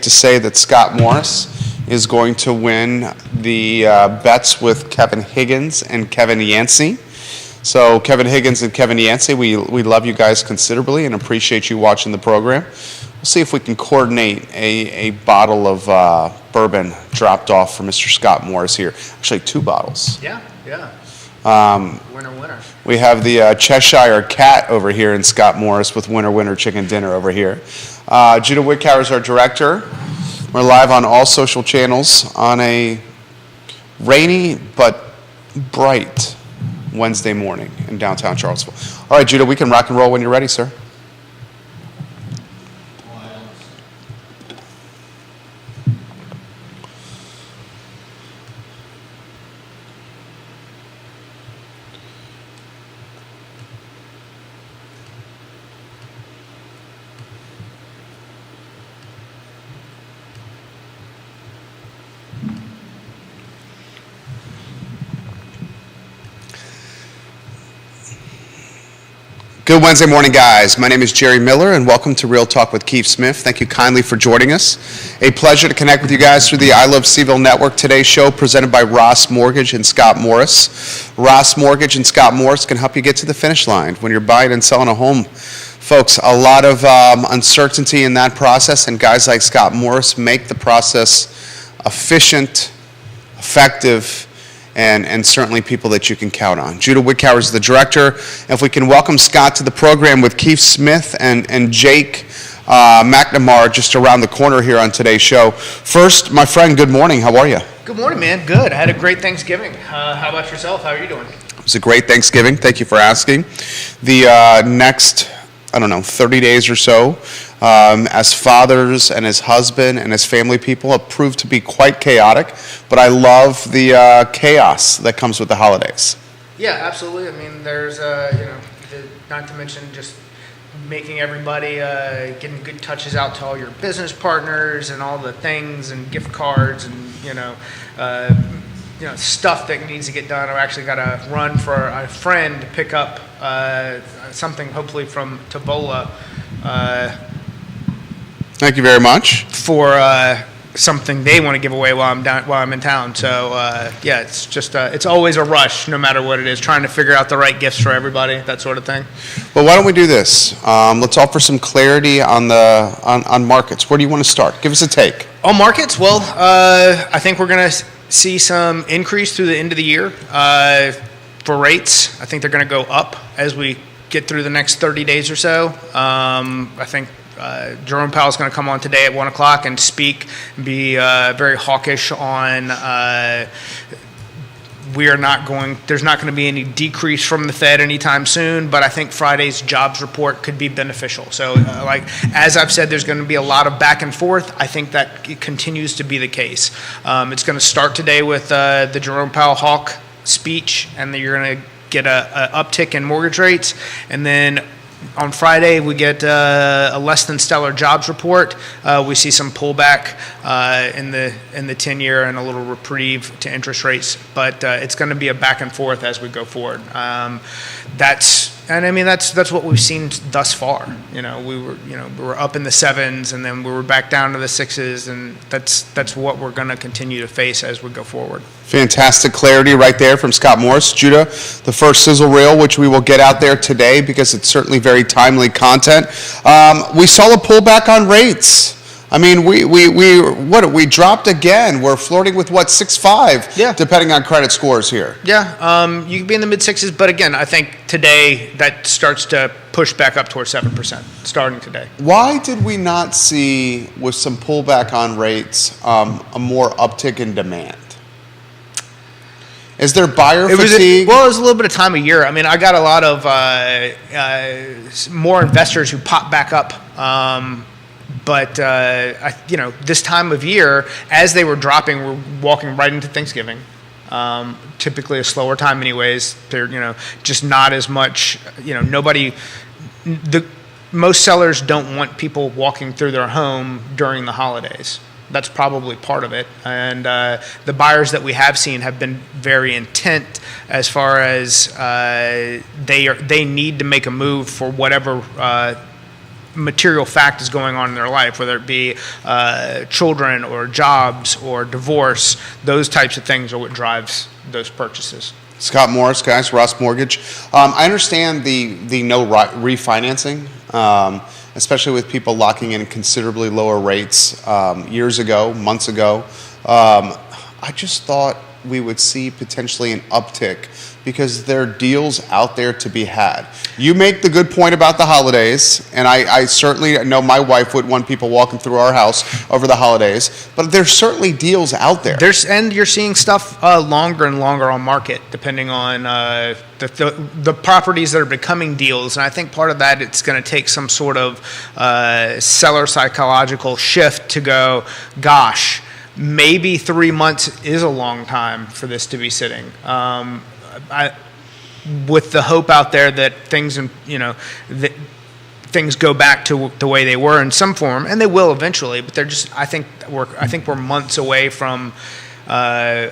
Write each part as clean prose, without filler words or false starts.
to say that Scott Morris is going to win the bets with Kevin Higgins and Kevin Yancey. So Kevin Higgins and Kevin Yancey, we love you guys considerably and appreciate you watching the program. We'll see if we can coordinate a bottle of bourbon dropped off for Mr. Scott Morris here. Actually, 2 bottles. Yeah. Winner. We have the Cheshire Cat over here in Scott Morris with Winner Chicken Dinner over here. Judah Wickower is our director. We're live on all social channels on a rainy but bright Wednesday morning in downtown Charlottesville. All right, Judah, we can rock and roll when you're ready, sir. Good Wednesday morning, guys. My name is Jerry Miller, and welcome to Real Talk with Keith Smith. Thank you kindly for joining us. A pleasure to connect with you guys through the I Love CVille Network. Today's show presented by Ross Mortgage and Scott Morris. Ross Mortgage and Scott Morris can help you get to the finish line when you're buying and selling a home. Folks, a lot of uncertainty in that process, and guys like Scott Morris make the process efficient, effective, and certainly people that you can count on. Judah Wickower is the director. If we can welcome Scott to the program with Keith Smith and Jake McNamara just around the corner here on today's show. First, my friend, good morning. How are you? Good morning, man. Good. I had a great Thanksgiving. How about yourself? How are you doing? It was a great Thanksgiving. Thank you for asking. The next, 30 days or so, as fathers and as husband and as family people have proved to be quite chaotic, but I love the chaos that comes with the holidays. Yeah, absolutely. I mean, there's, not to mention just making everybody, getting good touches out to all your business partners and all the things and gift cards and, stuff that needs to get done. I've actually got to run for a friend to pick up something, hopefully from Tobola. Thank you very much. For something they want to give away while I'm in town. So it's just it's always a rush, no matter what it is, trying to figure out the right gifts for everybody, that sort of thing. Well, why don't we do this? Let's offer some clarity on markets. Where do you want to start? Give us a take. On markets, well, I think we're going to see some increase through the end of the year for rates. I think they're going to go up as we get through the next 30 days or so. I think Jerome Powell is going to come on today at 1 o'clock and speak, be very hawkish on there's not going to be any decrease from the Fed anytime soon, but I think Friday's jobs report could be beneficial. So as I've said, there's going to be a lot of back and forth. I think that it continues to be the case. It's going to start today with the Jerome Powell hawk speech, and then you're going to get a uptick in mortgage rates, and then on Friday, we get a less than stellar jobs report. We see some pullback in the 10-year and a little reprieve to interest rates, but it's going to be a back and forth as we go forward. That's what we've seen thus far. We were up in the 7s, and then we were back down to the 6s, and that's what we're going to continue to face as we go forward. Fantastic clarity right there from Scott Morris. Judah, the first sizzle reel, which we will get out there today because it's certainly very timely content. We saw a pullback on rates. I mean, we dropped again. We're flirting with 6.5, yeah, depending on credit scores here. Yeah, you could be in the mid 6s, but again, I think today that starts to push back up towards 7%, starting today. Why did we not see, with some pullback on rates, a more uptick in demand? Is there buyer fatigue? It was a little bit of time of year. I mean, I got a lot of more investors who pop back up. But this time of year, as they were dropping, we're walking right into Thanksgiving. Typically a slower time anyways. They're, just not as much, most sellers don't want people walking through their home during the holidays. That's probably part of it. And the buyers that we have seen have been very intent as far as they need to make a move for whatever material fact is going on in their life, whether it be children or jobs or divorce. Those types of things are what drives those purchases. Scott Morris, guys, Ross Mortgage. I understand the no refinancing, especially with people locking in considerably lower rates years ago, months ago. I just thought we would see potentially an uptick because there are deals out there to be had. You make the good point about the holidays, and I certainly know my wife wouldn't want people walking through our house over the holidays, but there's certainly deals out there. And you're seeing stuff longer and longer on market, depending on the properties that are becoming deals. And I think part of that, it's going to take some sort of seller psychological shift to go, gosh, maybe 3 months is a long time for this to be sitting. With the hope out there that things, that things go back to the way they were in some form, and they will eventually. But they're just, I think we're months away from a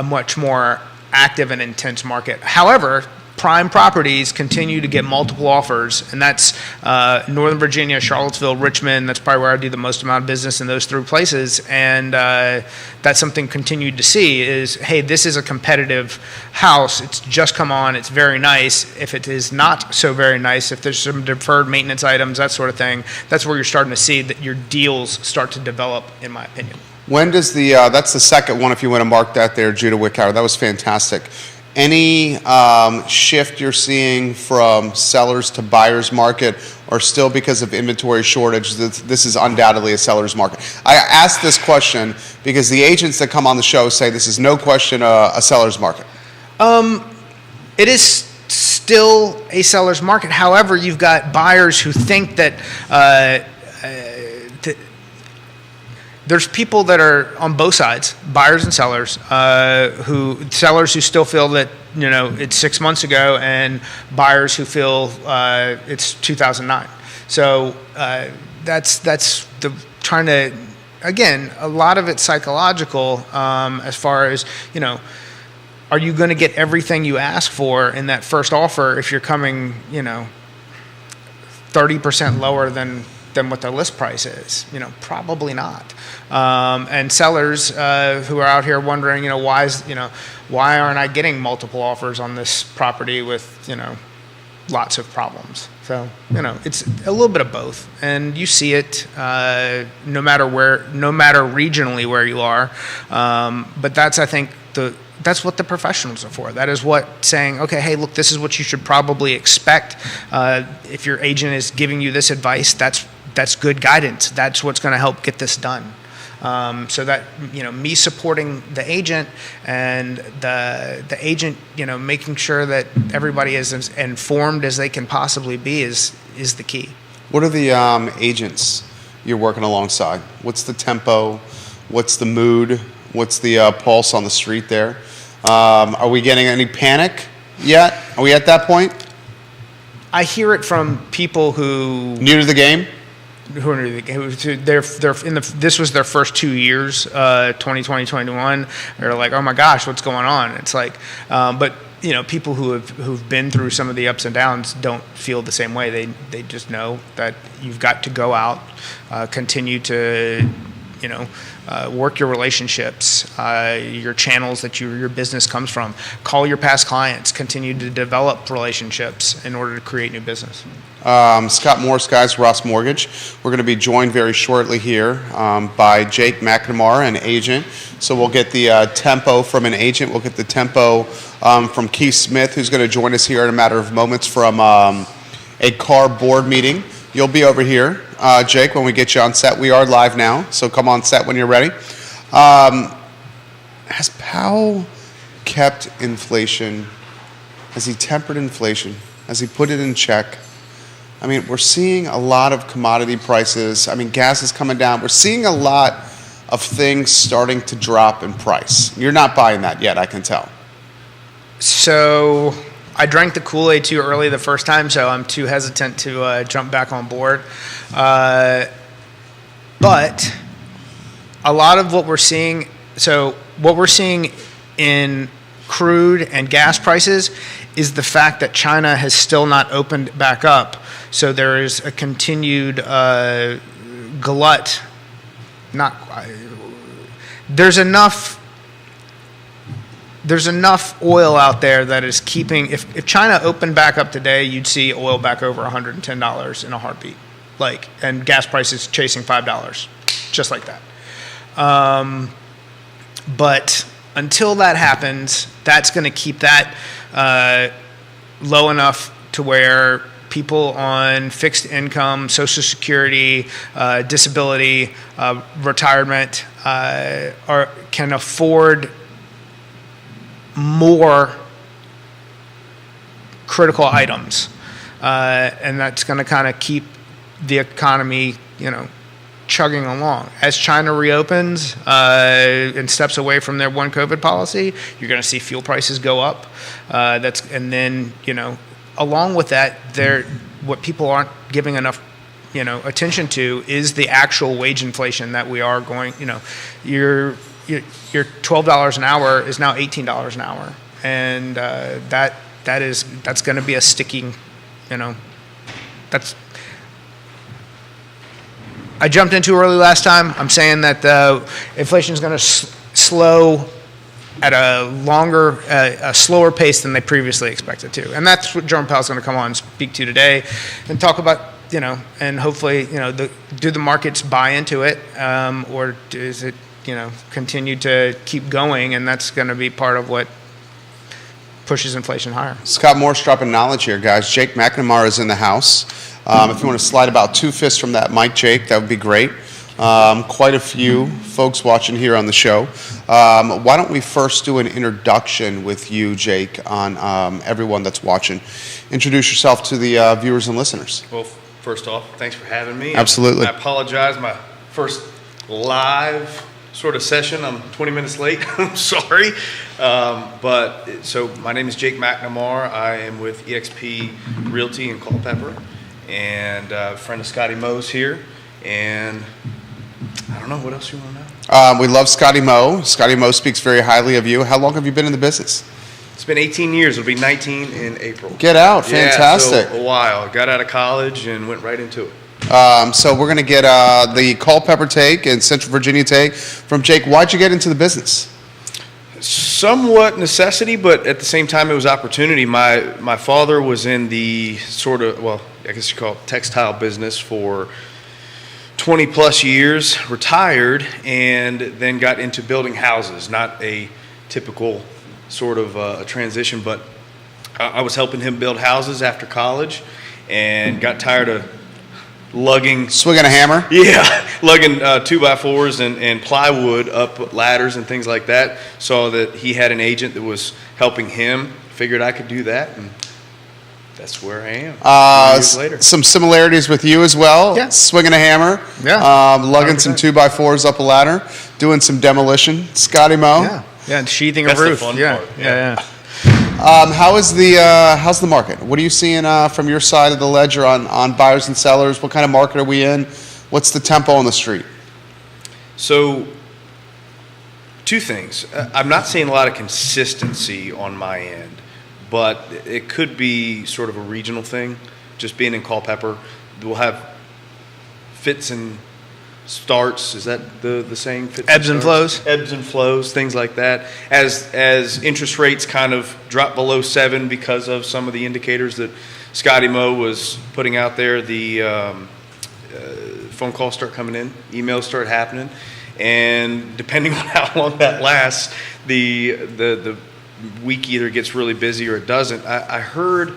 much more active and intense market. However, prime properties continue to get multiple offers, and that's Northern Virginia, Charlottesville, Richmond. That's probably where I do the most amount of business in those 3 places, and that's something continued to see is, hey, this is a competitive house. It's just come on. It's very nice. If it is not so very nice, if there's some deferred maintenance items, that sort of thing, that's where you're starting to see that your deals start to develop, in my opinion. When does that's the second one, if you want to mark that there, Judah Wickhauer. That was fantastic. Any shift you're seeing from sellers to buyers market, or still because of inventory shortage, this is undoubtedly a seller's market? I ask this question because the agents that come on the show say this is no question a seller's market. It is still a seller's market. However, you've got buyers who think that there's people that are on both sides, buyers and sellers, who still feel that it's 6 months ago, and buyers who feel it's 2009. So that's the trying to, again, a lot of it's psychological as far as are you going to get everything you ask for in that first offer if you're coming 30% lower than what the list price is? Probably not. And sellers who are out here wondering, why aren't I getting multiple offers on this property with, lots of problems? So, it's a little bit of both, and you see it no matter regionally where you are. But that's, I think, that's what the professionals are for. That is what saying, okay, hey, look, this is what you should probably expect. If your agent is giving you this advice, that's good guidance. That's what's going to help get this done. So that, me supporting the agent and the agent, making sure that everybody is as informed as they can possibly be is the key. What are the agents you're working alongside? What's the tempo? What's the mood? What's the pulse on the street there? Are we getting any panic yet? Are we at that point? I hear it from people who new to the game. This was their first 2 years, 2020, 21. They're like, oh my gosh, what's going on? It's like, but people who've been through some of the ups and downs don't feel the same way. They just know that you've got to go out, continue to, work your relationships, your channels that your business comes from. Call your past clients. Continue to develop relationships in order to create new business. Scott Morris, guys, Ross Mortgage. We're going to be joined very shortly here by Jake McNamara, an agent. So we'll get the tempo from an agent. We'll get the tempo from Keith Smith, who's going to join us here in a matter of moments from a car board meeting. You'll be over here, Jake, when we get you on set. We are live now, so come on set when you're ready. Has Powell kept inflation? Has he tempered inflation? Has he put it in check? I mean, we're seeing a lot of commodity prices. I mean, gas is coming down. We're seeing a lot of things starting to drop in price. You're not buying that yet, I can tell. So I drank the Kool-Aid too early the first time, so I'm too hesitant to jump back on board. But a lot of what we're seeing in crude and gas prices is the fact that China has still not opened back up So there is a continued glut. There's enough oil out there that is keeping. If China opened back up today, you'd see oil back over $110 in a heartbeat, and gas prices chasing $5, just like that. But until that happens, that's going to keep that low enough to where people on fixed income, Social Security, disability, retirement can afford more critical items, and that's going to kind of keep the economy, chugging along. As China reopens and steps away from their one COVID policy, you're going to see fuel prices go up. And then along with that, what people aren't giving enough attention to is the actual wage inflation that we are going. Your $12 an hour is now $18 an hour, and that's going to be a sticking. I jumped in too early last time. I'm saying that inflation is going to slow at a slower pace than they previously expected to, and that's what Jerome Powell's going to come on and speak to today, and talk about and hopefully do the markets buy into it, or does it continue to keep going, and that's going to be part of what pushes inflation higher. Scott Morse dropping knowledge here, guys. Jake McNamara is in the house. If you want to slide about 2 fists from that mic, Jake, that would be great. Quite a few folks watching here on the show. Why don't we first do an introduction with you, Jake, on everyone that's watching. Introduce yourself to the viewers and listeners. Well, first off, thanks for having me. Absolutely. I apologize. My first live sort of session. I'm 20 minutes late. I'm sorry. So my name is Jake McNamara. I am with eXp Realty in Culpeper, and a friend of Scotty Moe's here. And I don't know, what else you want to know? We love Scotty Moe. Scotty Moe speaks very highly of you. How long have you been in the business? It's been 18 years. It'll be 19 in April. Get out. Fantastic. Yeah, so a while. Got out of college and went right into it. So we're going to get the Culpeper take and Central Virginia take from Jake. Why'd you get into the business? Somewhat necessity, but at the same time it was opportunity. My father was in the sort of, well, I guess you call it textile business for 20 plus years, retired, and then got into building houses. Not a typical sort of a transition, but I was helping him build houses after college and got tired of swinging a hammer? Yeah, lugging 2x4s and plywood up ladders and things like that. Saw that he had an agent that was helping him. Figured I could do that, and that's where I am. Years later. Some similarities with you as well. Yeah. Swinging a hammer. Yeah. Lugging 100%. some 2x4s up a ladder. Doing some demolition. Scotty Moe. Yeah, and sheathing That's a the roof. fun Yeah, part, yeah. How's the market? What are you seeing from your side of the ledger on buyers and sellers? What kind of market are we in? What's the tempo on the street? So, two things. I'm not seeing a lot of consistency on my end, but it could be sort of a regional thing. Just being in Culpeper, we'll have fits and starts. Is that the saying? Fits Ebbs and starts? flows. Ebbs and flows, things like that. As interest rates kind of drop below 7 because of some of the indicators that Scotty Moe was putting out there, the phone calls start coming in, emails start happening, and depending on how long that lasts, the week either gets really busy or it doesn't. I read,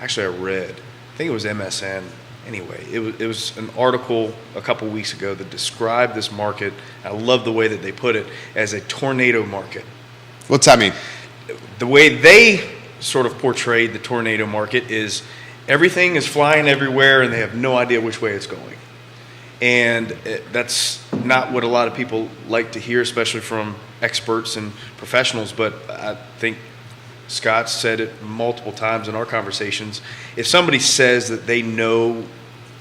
I think it was MSN. Anyway, it was an article a couple weeks ago that described this market. I love the way that they put it as a tornado market. What's that mean? The way they sort of portrayed the tornado market is everything is flying everywhere and they have no idea which way it's going. And that's not what a lot of people like to hear, especially from experts and professionals, but I think Scott said it multiple times in our conversations. If somebody says that they know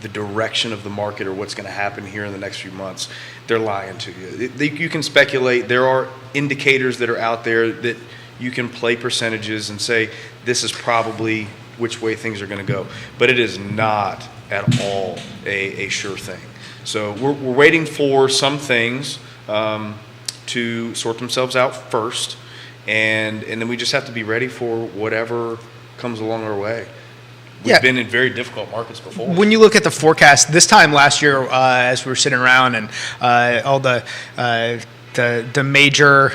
the direction of the market or what's going to happen here in the next few months, they're lying to you. You can speculate. There are indicators that are out there that you can play percentages and say this is probably which way things are going to go. But it is not at all a sure thing. So we're waiting for some things to sort themselves out first, and then we just have to be ready for whatever comes along our way. We've been in very difficult markets before. When you look at the forecast, this time last year, as we were sitting around and all the major,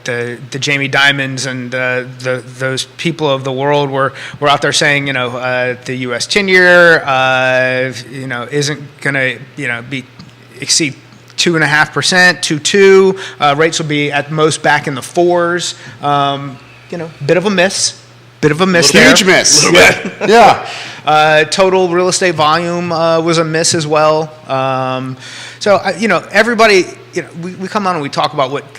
the Jamie Dimons and those people of the world were out there saying, the U.S. 10-year, isn't going to, exceed 2.5%, 2.2. Rates will be at most back in the 4s. Bit of a miss. There. Huge miss. Yeah. Total real estate volume was a miss as well. Everybody, we come on and we talk about what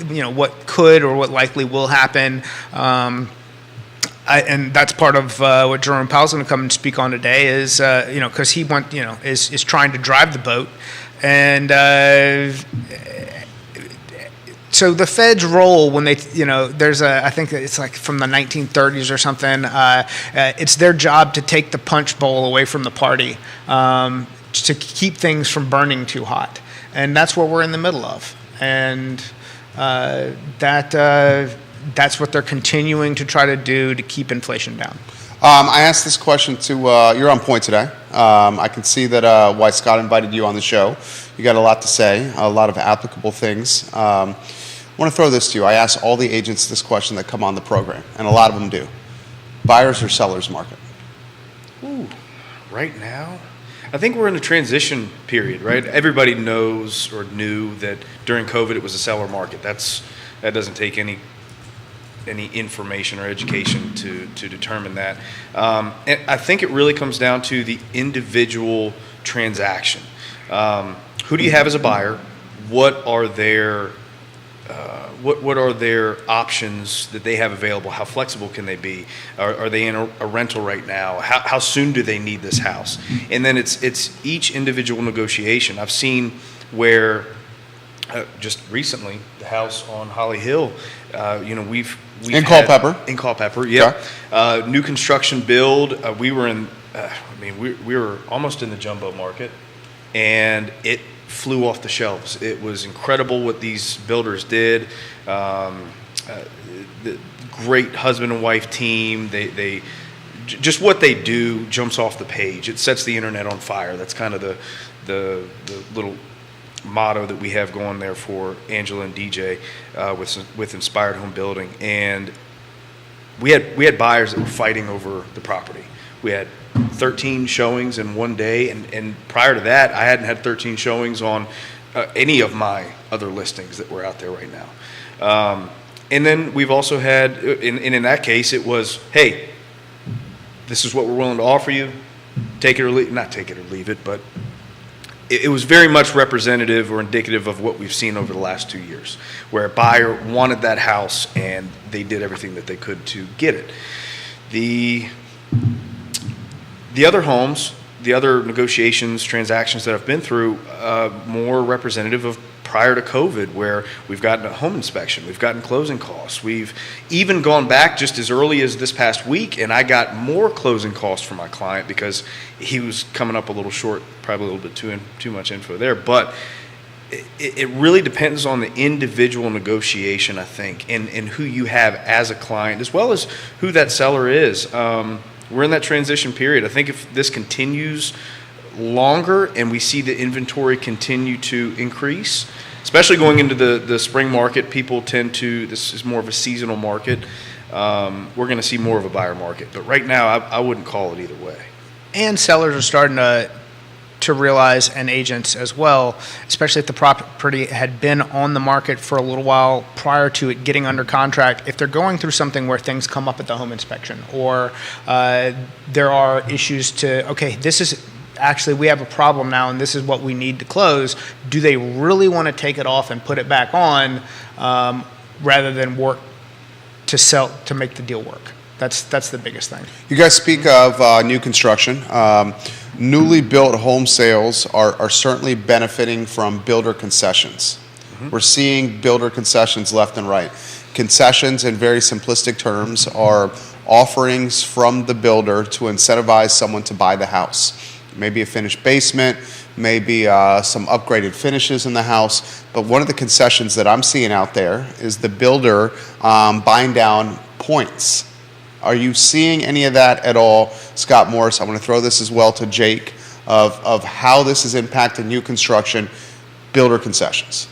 could or what likely will happen. And that's part of what Jerome Powell's going to come and speak on today is, because he is trying to drive the boat. And so the Fed's role when they, I think it's like from the 1930s or something, it's their job to take the punch bowl away from the party, to keep things from burning too hot. And that's what we're in the middle of. And that's what they're continuing to try to do to keep inflation down. I asked this question to, you're on point today. I can see that why Scott invited you on the show. You got a lot to say, a lot of applicable things. I want to throw this to you. I ask all the agents this question that come on the program, and a lot of them do. Buyers or sellers market? Ooh, right now? I think we're in a transition period, right? Everybody knows or knew that during COVID it was a seller market. That doesn't take any information or education to determine that. And I think it really comes down to the individual transaction. Who do you have as a buyer? What are their options that they have available? How flexible can they be? Are they in a rental right now? How soon do they need this house? And then it's each individual negotiation. I've seen where just recently the house on Holly Hill, we've in Culpeper. In Culpeper, yeah. Okay. New construction build. We were we were almost in the jumbo market, and it flew off the shelves. It was incredible what these builders did. The great husband and wife team. They just what they do jumps off the page. It sets the internet on fire. That's kind of the little motto that we have going there for Angela and DJ with Inspired Home Building. And we had buyers that were fighting over the property. We had 13 showings in one day, and prior to that, I hadn't had 13 showings on any of my other listings that were out there right now. And then we've also had, in that case, it was, hey, this is what we're willing to offer you. Take it or leave, not take it or leave it, but it was very much representative or indicative of what we've seen over the last 2 years, where a buyer wanted that house and they did everything that they could to get it. The other homes, the other negotiations, transactions that I've been through, more representative of prior to COVID, where we've gotten a home inspection, we've gotten closing costs. We've even gone back just as early as this past week, and I got more closing costs from my client because he was coming up a little short, probably a little bit too much info there. But it really depends on the individual negotiation, I think, and who you have as a client, as well as who that seller is. We're in that transition period. I think if this continues longer and we see the inventory continue to increase, especially going into the spring market, people tend to, this is more of a seasonal market, we're going to see more of a buyer market. But right now, I wouldn't call it either way. And sellers are starting to realize, and agents as well, especially if the property had been on the market for a little while prior to it getting under contract, if they're going through something where things come up at the home inspection, or there are issues to, okay, this is actually, we have a problem now and this is what we need to close, do they really want to take it off and put it back on rather than work to sell, to make the deal work? That's the biggest thing. You guys speak of new construction. Newly built home sales are certainly benefiting from builder concessions. Mm-hmm. We're seeing builder concessions left and right. Concessions, in very simplistic terms, are offerings from the builder to incentivize someone to buy the house. Maybe a finished basement, maybe some upgraded finishes in the house. But one of the concessions that I'm seeing out there is the builder buying down points. Are you seeing any of that at all, Scott Morris? I want to throw this as well to Jake of how this is impacting new construction, builder concessions.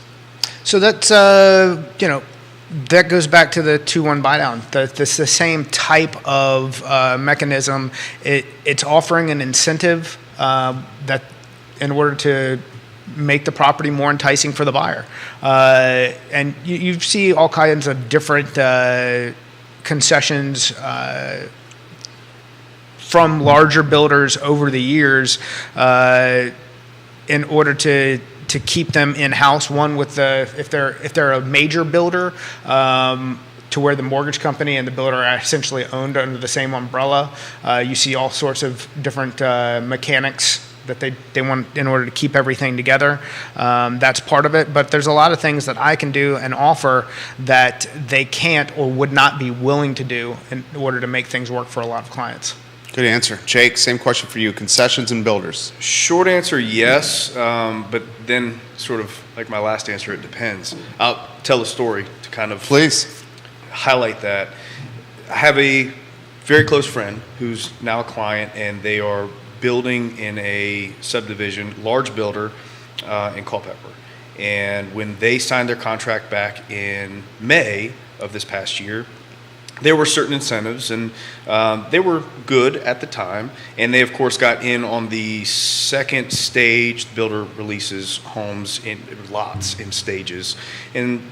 So that's, that goes back to the 2-1 buy down. It's the same type of mechanism. It's offering an incentive that in order to make the property more enticing for the buyer. And you see all kinds of different concessions from larger builders over the years in order to keep them in-house. One, with if they're a major builder, to where the mortgage company and the builder are essentially owned under the same umbrella. You see all sorts of different mechanics that they want in order to keep everything together. That's part of it, but there's a lot of things that I can do and offer that they can't or would not be willing to do in order to make things work for a lot of clients. Good answer. Jake, same question for you. Concessions and builders. Short answer, yes, but then sort of like my last answer, it depends. I'll tell a story to kind of Please. highlight that. I have a very close friend who's now a client, and they are building in a subdivision, large builder in Culpeper. And when they signed their contract back in May of this past year, there were certain incentives, and they were good at the time. And they, of course, got in on the second stage. The builder releases homes in lots in stages. And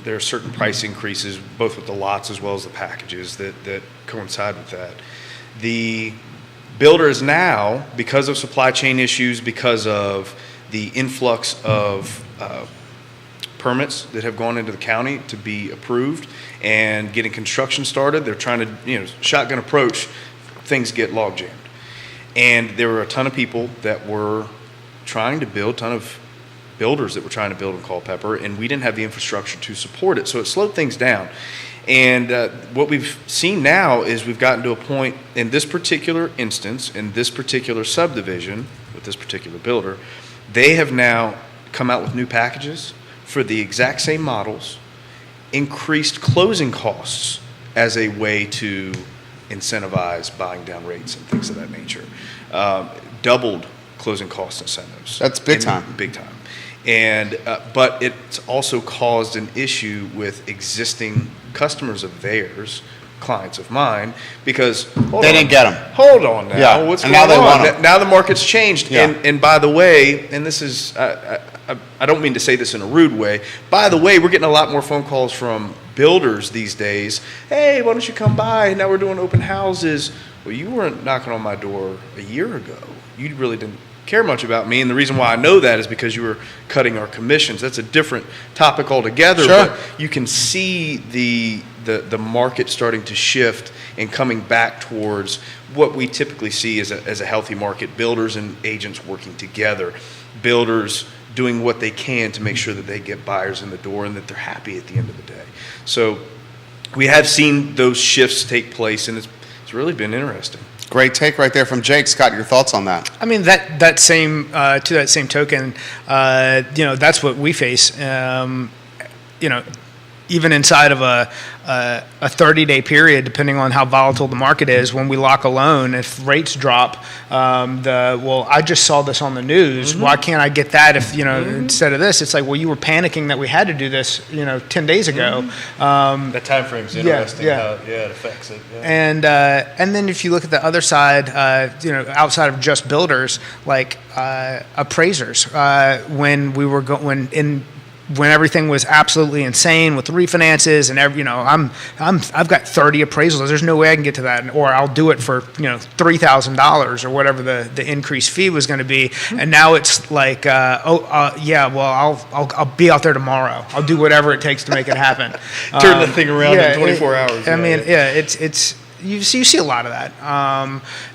there are certain price increases, both with the lots as well as the packages that coincide with that. The builder is now, because of supply chain issues, because of the influx of permits that have gone into the county to be approved and getting construction started, they're trying to, shotgun approach, things get log jammed. And there were a ton of people that were trying to build, ton of builders that were trying to build in Culpeper, and we didn't have the infrastructure to support it, so it slowed things down. And what we've seen now is we've gotten to a point in this particular instance, in this particular subdivision, with this particular builder, they have now come out with new packages for the exact same models, increased closing costs as a way to incentivize buying down rates and things of that nature. Doubled closing cost incentives. That's big time. Big time. And but it's also caused an issue with existing customers of theirs, clients of mine, because They didn't get them. Hold on now. Yeah, What's and going now they on? want 'em. Now the market's changed. Yeah. And by the way, and this is, I don't mean to say this in a rude way. By the way, we're getting a lot more phone calls from builders these days. Hey, why don't you come by? Now we're doing open houses. Well, you weren't knocking on my door a year ago. You really didn't care much about me. And the reason why I know that is because you were cutting our commissions. That's a different topic altogether. Sure. But you can see the market starting to shift and coming back towards what we typically see as a healthy market. Builders and agents working together. Builders doing what they can to make sure that they get buyers in the door and that they're happy at the end of the day. So we have seen those shifts take place, and it's really been interesting. Great take right there from Jake. Scott, your thoughts on that? I mean, that same to that same token, that's what we face. Even inside of a 30-day period, depending on how volatile the market is, when we lock a loan, if rates drop, I just saw this on the news. Mm-hmm. Why can't I get that if, instead of this? It's like, well, you were panicking that we had to do this, 10 days ago. Mm-hmm. That time frame's interesting. Yeah. How it affects it. Yeah. And then if you look at the other side, outside of just builders, like appraisers, when everything was absolutely insane with refinances and I've got 30 appraisals. There's no way I can get to that, or I'll do it for $3,000 or whatever the increased fee was going to be. And now it's like, I'll be out there tomorrow. I'll do whatever it takes to make it happen. Turn the thing around in 24 hours. It's you see a lot of that,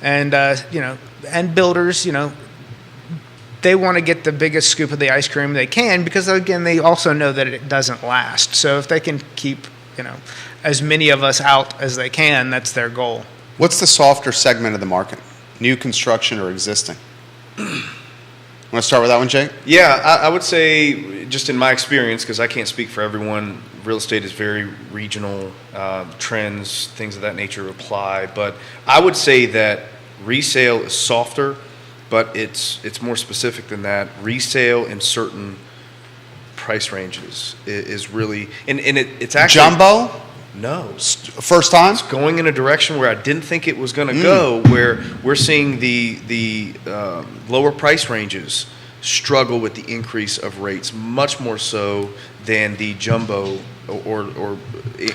and builders, they want to get the biggest scoop of the ice cream they can because, again, they also know that it doesn't last. So if they can keep as many of us out as they can. That's their goal. What's the softer segment of the market? New construction or existing? Want to start with that one, Jake? Yeah, I would say, just in my experience, because I can't speak for everyone, real estate is very regional. Trends, things of that nature apply. But I would say that resale is softer, but it's more specific than that. Resale in certain price ranges is really, and it's actually Jumbo? no. First time? Going in a direction where I didn't think it was going to go, where we're seeing the lower price ranges struggle with the increase of rates much more so than the jumbo or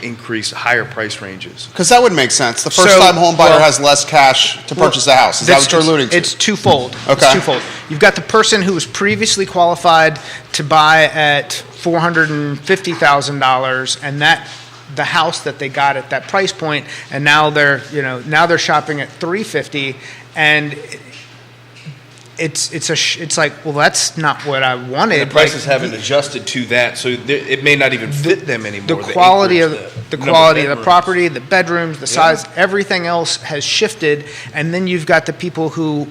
increase higher price ranges. Because that would make sense. The first-time home buyer has less cash to purchase a house. Is that what you're alluding to? It's twofold. Okay. It's twofold. You've got the person who was previously qualified to buy at $450,000, and the house that they got at that price point, and now they're shopping at $350,000, and it's like, well, that's not what I wanted. And the prices haven't adjusted to that, so it may not even fit them anymore. The quality of the bedrooms. property, the bedrooms, the size, everything else has shifted, and then you've got the people who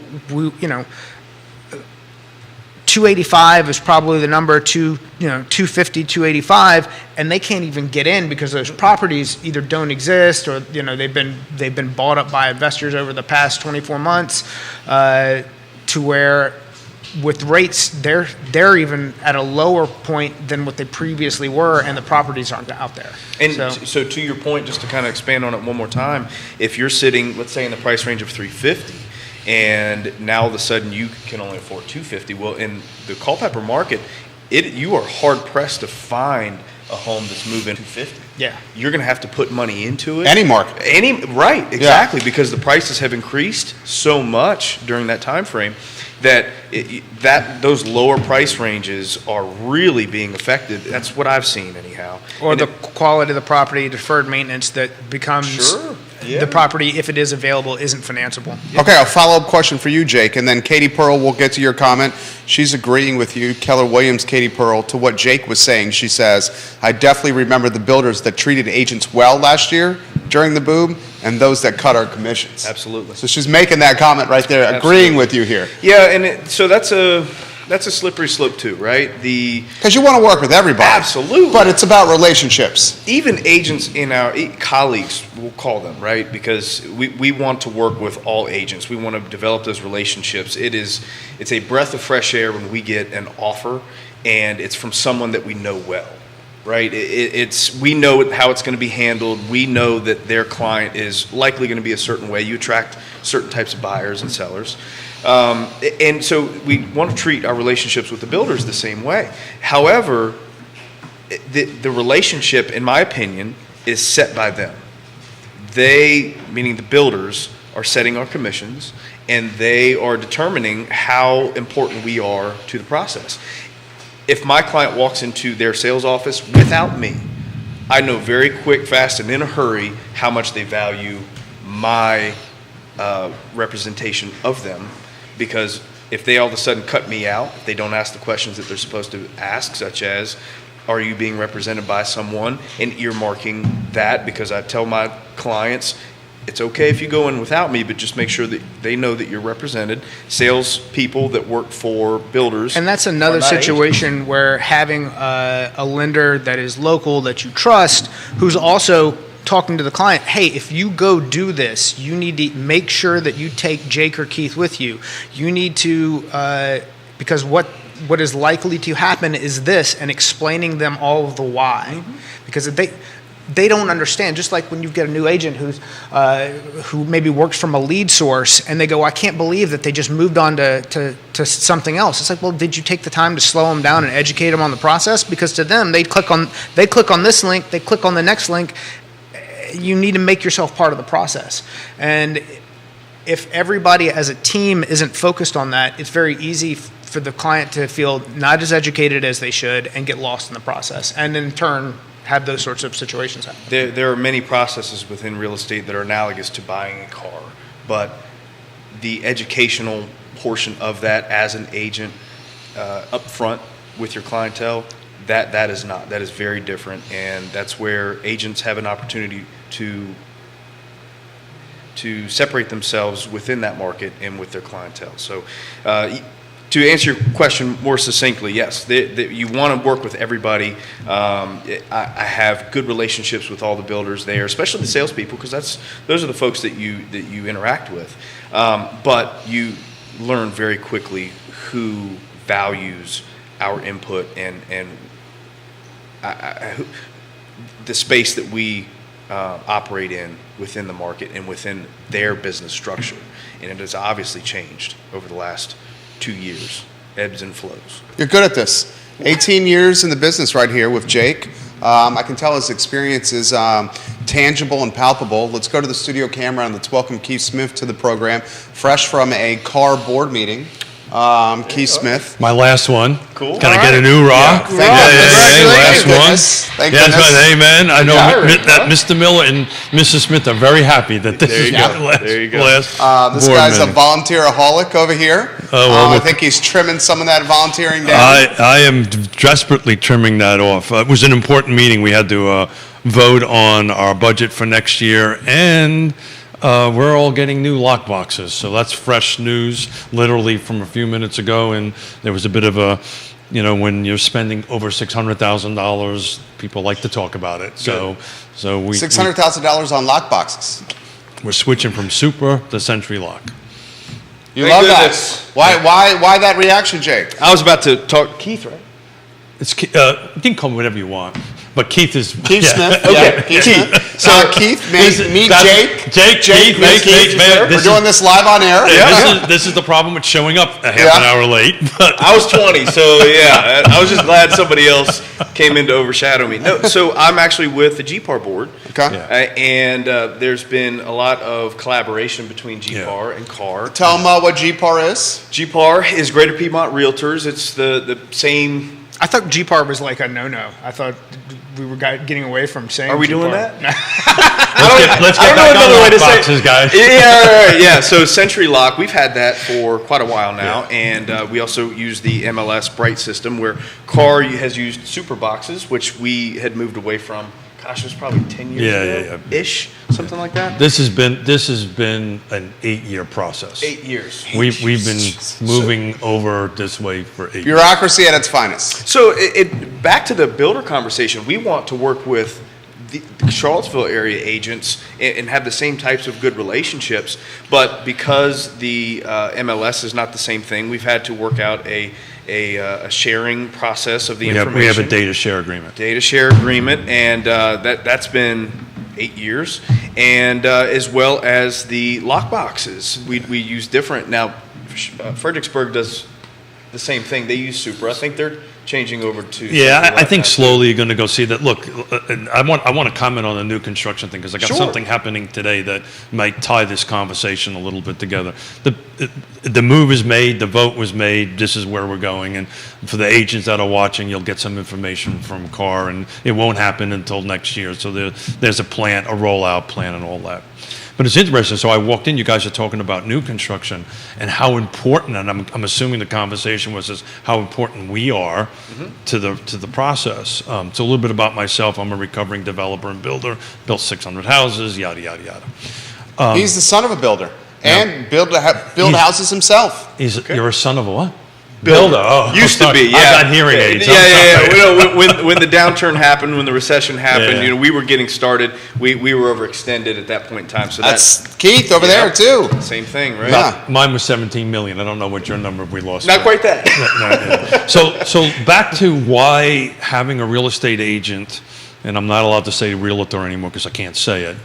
285 is probably the number, 250, 285, and they can't even get in because those properties either don't exist or they've been bought up by investors over the past 24 months, to where with rates they're even at a lower point than what they previously were, and the properties aren't out there. And so to your point, just to kind of expand on it one more time, if you're sitting, let's say, in the price range of $350,000, and now all of a sudden you can only afford $250,000, well, in the Culpeper market, you are hard pressed to find a home that's moving $250,000. Yeah. You're going to have to put money into it. Any market. Right, exactly, because the prices have increased so much during that time frame that those lower price ranges are really being affected. That's what I've seen anyhow. Or the quality of the property, deferred maintenance that becomes Sure. Yeah. the property, if it is available, isn't financeable. Okay, a follow-up question for you, Jake, and then Katie Pearl, we'll get to your comment. She's agreeing with you, Keller Williams, Katie Pearl, to what Jake was saying. She says, I definitely remember the builders that treated agents well last year during the boom and those that cut our commissions. Absolutely. So she's making that comment right there, agreeing with you here. Yeah, and so that's a slippery slope too, right? Because you want to work with everybody. Absolutely. But it's about relationships. Even agents in our colleagues, we'll call them, right? Because we want to work with all agents. We want to develop those relationships. It's a breath of fresh air when we get an offer and it's from someone that we know well, right? We know how it's going to be handled. We know that their client is likely going to be a certain way. You attract certain types of buyers and sellers. And so we want to treat our relationships with the builders the same way. However, the relationship, in my opinion, is set by them. They, meaning the builders, are setting our commissions, and they are determining how important we are to the process. If my client walks into their sales office without me, I know very quick, fast, and in a hurry how much they value my representation of them. Because if they all of a sudden cut me out, if they don't ask the questions that they're supposed to ask, such as, are you being represented by someone, and earmarking that, because I tell my clients, it's okay if you go in without me, but just make sure that they know that you're represented. Sales people that work for builders. And that's another situation where having a lender that is local, that you trust, who's also talking to the client, hey, if you go do this, you need to make sure that you take Jake or Keith with you. You need to, because what is likely to happen is this, and explaining them all of the why. Mm-hmm. Because they don't understand, just like when you get a new agent who maybe works from a lead source, and they go, I can't believe that they just moved on to something else. It's like, well, did you take the time to slow them down and educate them on the process? Because to them, they click on this link, they click on the next link. You need to make yourself part of the process. And if everybody as a team isn't focused on that, it's very easy for the client to feel not as educated as they should and get lost in the process, and in turn have those sorts of situations happen. There are many processes within real estate that are analogous to buying a car, but the educational portion of that as an agent up front with your clientele, That is not. That is very different, and that's where agents have an opportunity to separate themselves within that market and with their clientele. So, to answer your question more succinctly, yes, you want to work with everybody. I have good relationships with all the builders there, especially the salespeople, because those are the folks that you interact with. But you learn very quickly who values our input and the space that we operate in within the market and within their business structure. And it has obviously changed over the last 2 years, ebbs and flows. You're good at this. 18 years in the business right here with Jake. I can tell his experience is tangible and palpable. Let's go to the studio camera and let's welcome Keith Smith to the program, fresh from a car board meeting. Keith Smith. My last one. Cool. Can I All get right. a new raw? Thank goodness. Last one. Thank Yes, goodness. amen. I know Yeah. that Mr. Miller and Mrs. Smith are very happy that this There is you my go. last, There you go. last This board guy's a meeting. volunteer-aholic over here. Oh, well, I look- think he's trimming some of that volunteering down. I am desperately trimming that off. It was an important meeting. We had to vote on our budget for next year, and we're all getting new lock boxes. So that's fresh news, literally from a few minutes ago. And there was a bit of a, when you're spending over $600,000, people like to talk about it. So $600,000 on lock boxes. we're switching from Supra to Century Lock. You Thank love goodness. that. Why that reaction, Jake? I was about to talk Keith, right? You can call me whatever you want, but Keith is Keith yeah. Smith. Okay. Yeah, Keith Keith. Smith. So Keith, meet That's- Jake. Jake, Jake, meet Keith. man, We're this is- doing this live on air. This is the problem with showing up a half Yeah. an hour late. But I was 20, so yeah, I was just glad somebody else came in to overshadow me. No, so I'm actually with the GPAR board. Okay. Yeah. And there's been a lot of collaboration between GPAR and CAR. Tell them what GPAR is. GPAR is Greater Piedmont Realtors. It's the same. I thought GPAR was like a no-no. I thought we were getting away from saying Are we doing GPAR. that? let's I get don't know back on another way lock to say it. boxes, guys. Yeah, right. Yeah. So Century Lock, we've had that for quite a while now, and we also use the MLS Bright system, where CAR has used super boxes, which we had moved away from. Gosh, it was probably 10 years ago, ish, something like that. This has been an 8-year process. 8 years. We've been moving over this way for 8 years. Bureaucracy at its finest. So back to the builder conversation, we want to work with the Charlottesville area agents and have the same types of good relationships, but because the MLS is not the same thing, we've had to work out a sharing process of the information. We have a data share agreement. Data share agreement, and that's been 8 years, and as well as the lock boxes. We use different now. Fredericksburg does the same thing. They use Supra. I think they're changing over to. Yeah, Century I Lock think now, too. slowly you're going to go see that. Look, I want to comment on the new construction thing because I got Sure. something happening today that might tie this conversation a little bit together. The move is made, the vote was made. This is where we're going, and for the agents that are watching, you'll get some information from CAR, and it won't happen until next year. So there's a plan, a rollout plan, and all that. But it's interesting. So I walked in. You guys are talking about new construction and how important, and I'm assuming the conversation was is how important we are to the process. So a little bit about myself. I'm a recovering developer and builder. Built 600 houses. Yada yada yada. He's the son of a builder and build He's- houses himself. You're a son of a what? Builder. Oh, Used to sorry. be, yeah. I got hearing aids. I'm Yeah. sorry. You know, when the downturn happened, when the recession happened, Yeah. you know, we were getting started. We were overextended at that point in time. So That's Keith over there too. same thing, right? Yeah. Mine was 17 million. I don't know what your number we lost. Not was. quite that. So back to why having a real estate agent, and I'm not allowed to say realtor anymore because I can't say it,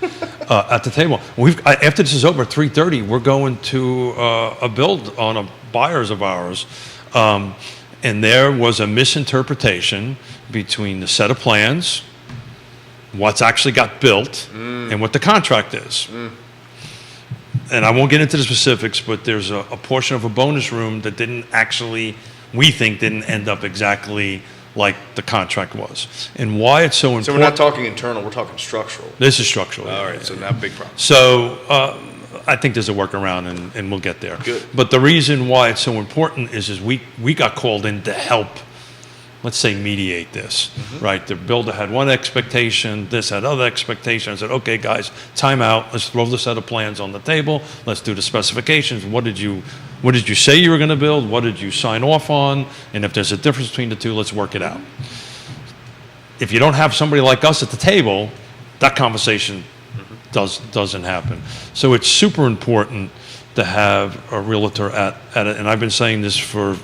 at the table. After this is over, 3:30, we're going to a build on a buyers of ours, and there was a misinterpretation between the set of plans, what's actually got built, and what the contract is. And I won't get into the specifics, but there's a portion of a bonus room that we think didn't end up exactly like the contract was. And why it's so important. So we're not talking internal. We're talking structural. This is structural. All right. So not a big problem. So I think there's a workaround, and we'll get there. Good. But the reason why it's so important is we got called in to help. let's say, mediate this, right? The builder had one expectation, this had other expectations. I said, okay, guys, time out. Let's throw the set of plans on the table. Let's do the specifications. What did you say you were going to build? What did you sign off on? And if there's a difference between the two, let's work it out. If you don't have somebody like us at the table, that conversation doesn't happen. So it's super important to have a realtor at it. And I've been saying this for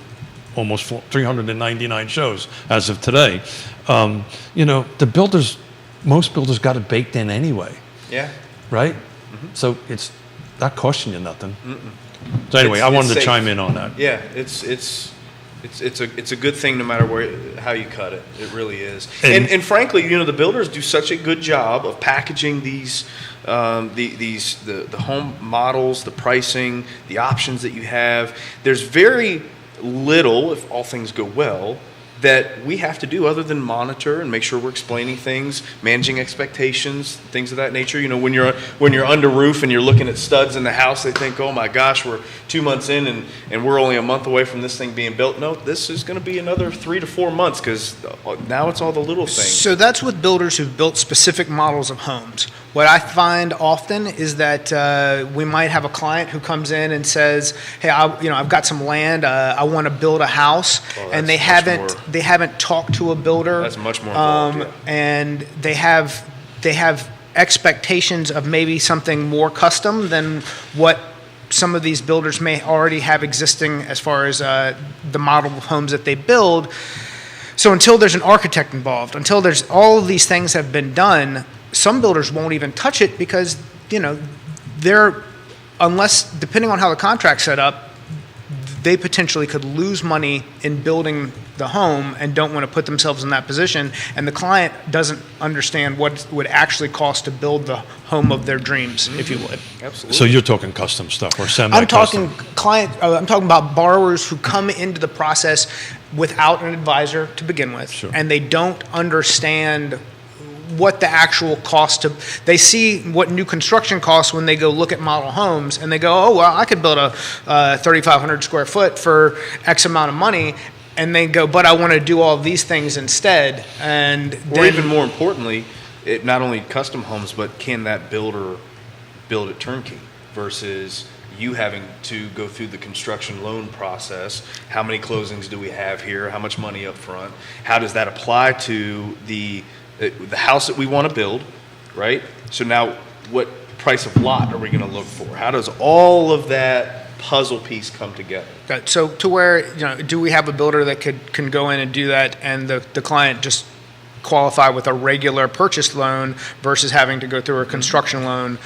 almost 399 shows as of today. Most builders got it baked in anyway, Yeah. right? So it's not costing you nothing. So anyway, I wanted to safe. chime in on that. Yeah, it's a good thing no matter how you cut it. It really is. And frankly, the builders do such a good job of packaging these the home models, the pricing, the options that you have. There's very little, if all things go well, that we have to do other than monitor and make sure we're explaining things, managing expectations, things of that nature. When you're under roof and you're looking at studs in the house, they think, oh my gosh, we're 2 months in and we're only a month away from this thing being built. No, this is going to be another 3 to 4 months because now it's all the little things. So that's with builders who've built specific models of homes. What I find often is that we might have a client who comes in and says, "Hey, I've got some land. I want to build a house," and they haven't talked to a builder. That's much more involved, yeah. And they have expectations of maybe something more custom than what some of these builders may already have existing as far as the model of homes that they build. So until there's an architect involved, until there's all of these things have been done, some builders won't even touch it because, unless, depending on how the contract's set up, they potentially could lose money in building the home and don't want to put themselves in that position. And the client doesn't understand what it would actually cost to build the home of their dreams, if you would. Absolutely. So you're talking custom stuff or I'm semi-custom? I'm talking about borrowers who come into the process without an advisor to begin with, Sure. and they don't understand what the actual cost they see what new construction costs when they go look at model homes, and they go, oh, well, I could build a 3,500 square foot for X amount of money, and they go, but I want to do all these things instead. And Or even more importantly, it not only custom homes, but can that builder build it turnkey versus you having to go through the construction loan process? How many closings do we have here? How much money up front? How does that apply to the house that we want to build, right? So now what price of lot are we going to look for? How does all of that puzzle piece come together? So to where, do we have a builder that can go in and do that, and the client just qualify with a regular purchase loan versus having to go through a construction loan?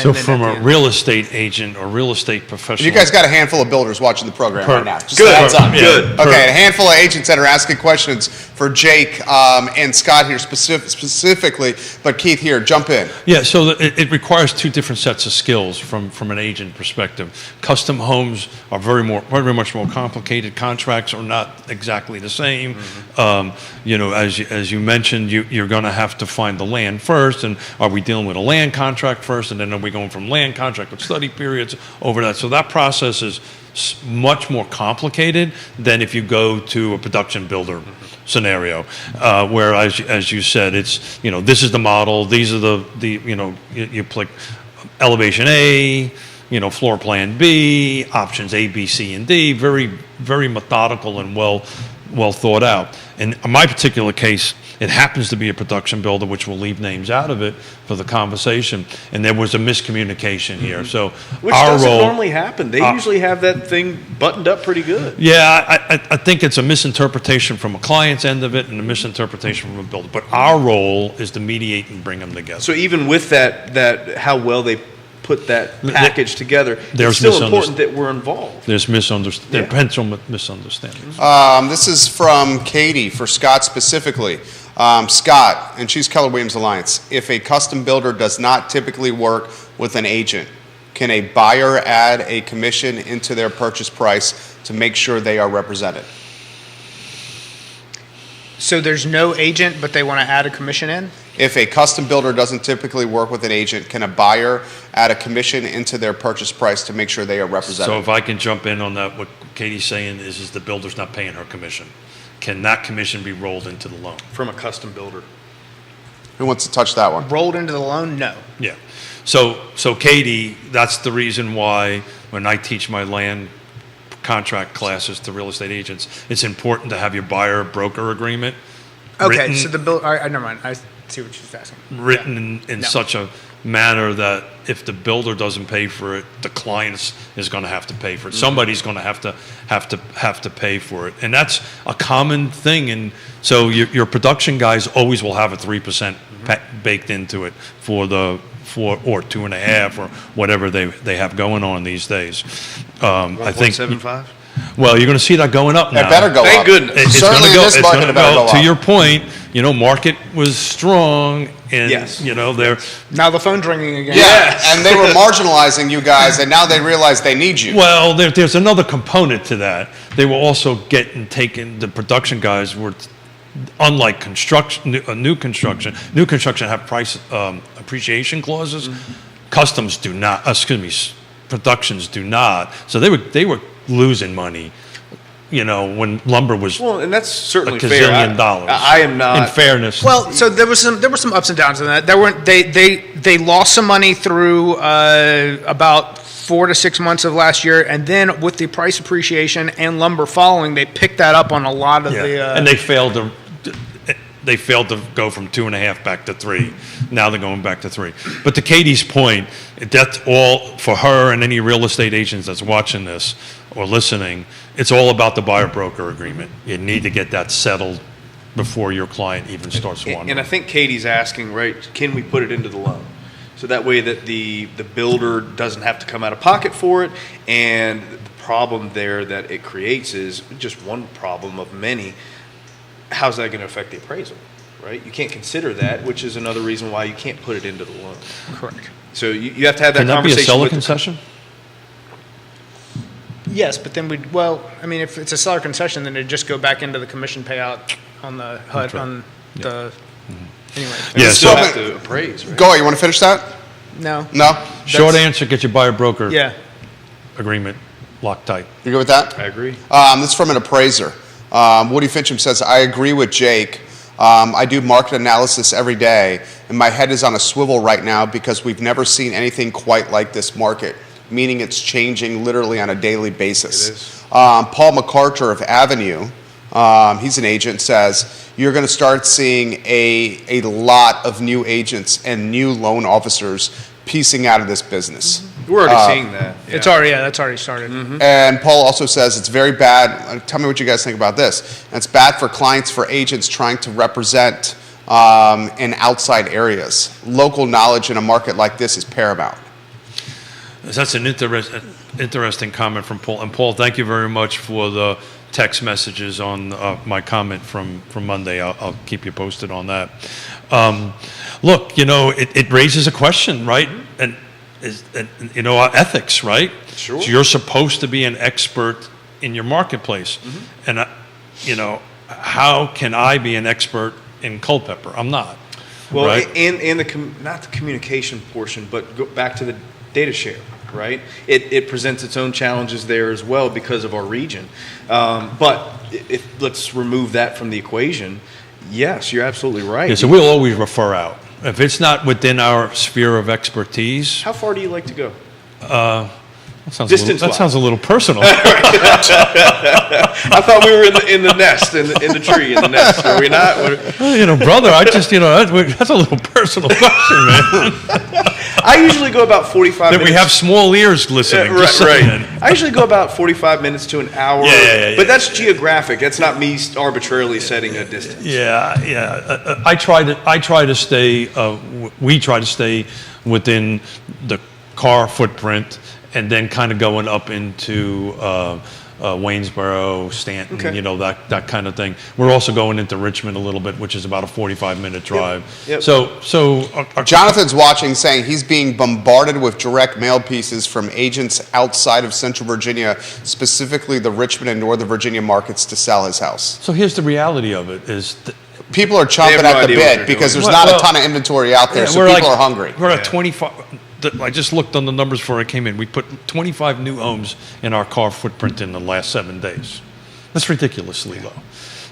So from a real estate agent or real estate professional. You guys got a handful of builders watching the program right now. Just Good. a heads up. Good. Okay, a handful of agents that are asking questions for Jake and Scott here specifically, but Keith here, jump in. Yeah, so it requires two different sets of skills from an agent perspective. Custom homes are very much more complicated. Contracts are not exactly the same. As you mentioned, you're going to have to find the land first, and are we dealing with a land contract first, and then are we going from land contract with study periods over that? So that process is much more complicated than if you go to a production builder scenario, where as you said, it's this is the model, these are you click elevation A, floor plan B, options A, B, C, and D, very very methodical and well thought out. In my particular case, it happens to be a production builder, which will leave names out of it for the conversation. And there was a miscommunication here. So Which our doesn't role, normally happen. They usually have that thing buttoned up pretty good. Yeah, I think it's a misinterpretation from a client's end of it and a misinterpretation from a builder. But our role is to mediate and bring them together. So even with that how well they put that package together, There's it's still important that we're involved. There's Yeah. potential misunderstandings. This is from Katie for Scott specifically. Scott, and she's Keller Williams Alliance. If a custom builder does not typically work with an agent, can a buyer add a commission into their purchase price to make sure they are represented? So there's no agent, but they want to add a commission in? If a custom builder doesn't typically work with an agent, can a buyer add a commission into their purchase price to make sure they are represented? So if I can jump in on that, what Katie's saying is the builder's not paying her commission. can that commission be rolled into the loan? From a custom builder. Who wants to touch that one? Rolled into the loan? No. Yeah. So Katie, that's the reason why when I teach my land contract classes to real estate agents, it's important to have your buyer broker agreement Okay, written, so the bill, all right, never mind. I see what she's asking. written in No. such a manner that if the builder doesn't pay for it, the client is going to have to pay for it. Somebody's going to have to pay for it, and that's a common thing. And so your production guys always will have a 3% baked into it for or 2.5 or whatever they have going on these days. I think. 1.75? Well, you're going to see that going up now. It better go Thank up. goodness. It's Certainly gonna in this it's market, gonna it better go To up. your point, market was strong, and Yes. they're Now the phone's ringing again. Yeah, Yes. and they were marginalizing you guys, and now they realize they need you. well. There's another component to that. They were also getting taken. The production guys were, unlike construction, new construction. New construction have price appreciation clauses. Customs do not. Productions do not. So they were losing money. When lumber was Well, and that's a certainly fair. gazillion dollars. I am not. In fairness. Well, so there was some ups and downs in that. There weren't they lost some money through about 4 to 6 months of last year, and then with the price appreciation and lumber following, they picked that up on a lot of the. And they failed to go from 2.5 back to 3. Now they're going back to 3. But to Katie's point, that's all for her and any real estate agents that's watching this or listening. It's all about the buyer broker agreement. You need to get that settled before your client even starts wandering. And I think Katie's asking, right, can we put it into the loan? So that way that the builder doesn't have to come out of pocket for it. And the problem there that it creates is just one problem of many. How's that going to affect the appraisal, right? You can't consider that, which is another reason why you can't put it into the loan. Correct. So you have to have that Can that be a conversation seller with the concession? Yes, but then if it's a seller concession, then it'd just go back into the commission payout on the HUD That's right. on the. Anyway. Yeah, You still so- have to appraise, right? Go ahead, you want to finish that? No. No? Short answer, get your buyer broker Yeah. agreement locked tight. You good with that? I agree. This is from an appraiser. Woody Fincham says, I agree with Jake. I do market analysis every day, and my head is on a swivel right now because we've never seen anything quite like this market, meaning it's changing literally on a daily basis. It is. Paul McCarter of Avenue, he's an agent, says, you're going to start seeing a lot of new agents and new loan officers piecing out of this business. We're already seeing that. It's yeah. already that's already started. And Paul also says it's very bad. Tell me what you guys think about this. And it's bad for clients, for agents trying to represent in outside areas. Local knowledge in a market like this is paramount. That's an interesting comment from Paul. And Paul, thank you very much for the text messages on my comment from Monday. I'll keep you posted on that. Look, it raises a question, right? And ethics, right? Sure. So you're supposed to be an expert in your marketplace, and how can I be an expert in Culpeper? I'm not. Well, right? and not the communication portion, but go back to the data share, right? It presents its own challenges there as well because of our region. But let's remove that from the equation. Yes, you're absolutely right. Yeah, so we'll always refer out. If it's not within our sphere of expertise, How far do you like to go? that sounds Distance-wise. a little personal. I thought we were in the nest, in the tree, in the nest. Are we not? Brother, I just, that's a little personal question, man. I usually go about 45 That minutes. we have small ears listening. Right, just saying. right. I usually go about 45 minutes to an hour. Yeah. But that's geographic. That's not me arbitrarily setting a distance. Yeah. I try to stay. We try to stay within the car footprint, and then kind of going up into Waynesboro, Stanton, Okay. that kind of thing. We're also going into Richmond a little bit, which is about a 45-minute drive. Yep. So Jonathan's watching, saying he's being bombarded with direct mail pieces from agents outside of Central Virginia, specifically the Richmond and Northern Virginia markets, to sell his house. So here's the reality of it: is People are chomping They have no at the idea what bit they're because doing. there's not Well, a ton of inventory out there, yeah, so we're people like- are hungry. We're at 25. I just looked on the numbers before I came in. We put 25 new homes in our car footprint in the last 7 days. That's ridiculously low.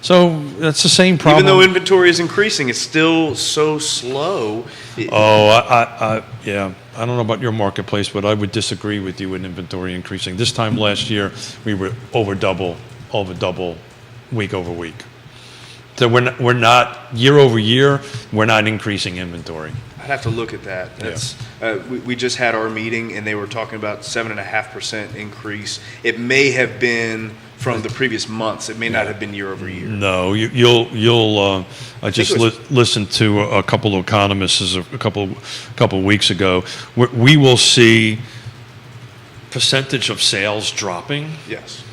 So that's the same problem. Even though inventory is increasing, it's still so slow. Yeah, I don't know about your marketplace, but I would disagree with you in inventory increasing. This time last year, we were over double, week over week. So we're not year over year, we're not increasing inventory. I'd have to look at that. That's, we just had our meeting and they were talking about 7.5% increase. It may have been from the previous months. It may not have been year over year. No, I just listened to a couple of economists a couple of weeks ago. We will see percentage of sales dropping. Yes.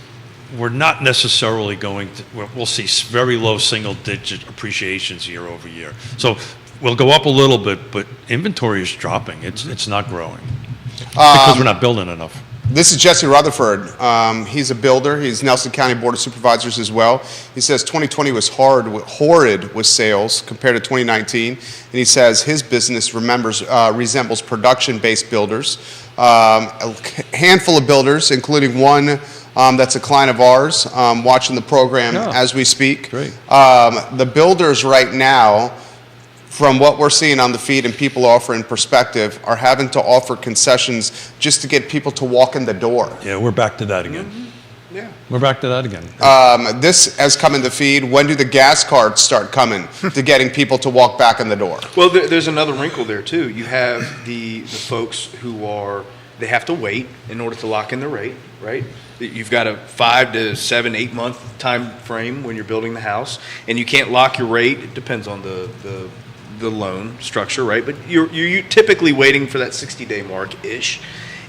We're not necessarily going to, we'll see very low single-digit appreciations year over year. So we'll go up a little bit, but inventory is dropping. It's not growing because we're not building enough. This is Jesse Rutherford. He's a builder. He's Nelson County Board of Supervisors as well. He says 2020 was horrid with sales compared to 2019. And he says his business resembles production-based builders. A handful of builders, including one that's a client of ours, watching the program as we speak. Great. The builders right now, from what we're seeing on the feed and people offering perspective, are having to offer concessions just to get people to walk in the door. Yeah, we're back to that again. Mm-hmm. Yeah. We're back to that again. This has come in the feed. When do the gas cards start coming to getting people to walk back in the door? Well, there's another wrinkle there too. You have the folks who they have to wait in order to lock in the rate, right? You've got a 5 to 7, 8 month time frame when you're building the house, and you can't lock your rate. It depends on the loan structure, right? But you're typically waiting for that 60-day mark-ish.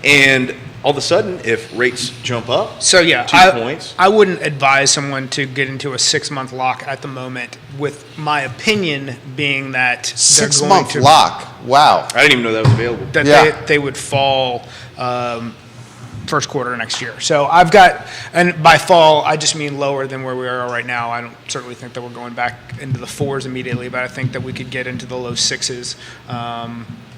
And all of a sudden, if rates jump up So yeah, 2 points. I wouldn't advise someone to get into a 6-month lock at the moment, with my opinion being that they're going 6-month to lock. Wow. I didn't even know that was available. that Yeah. they would fall first quarter next year. So I've got, and by fall, I just mean lower than where we are right now. I don't certainly think that we're going back into the 4s immediately, but I think that we could get into the low 6s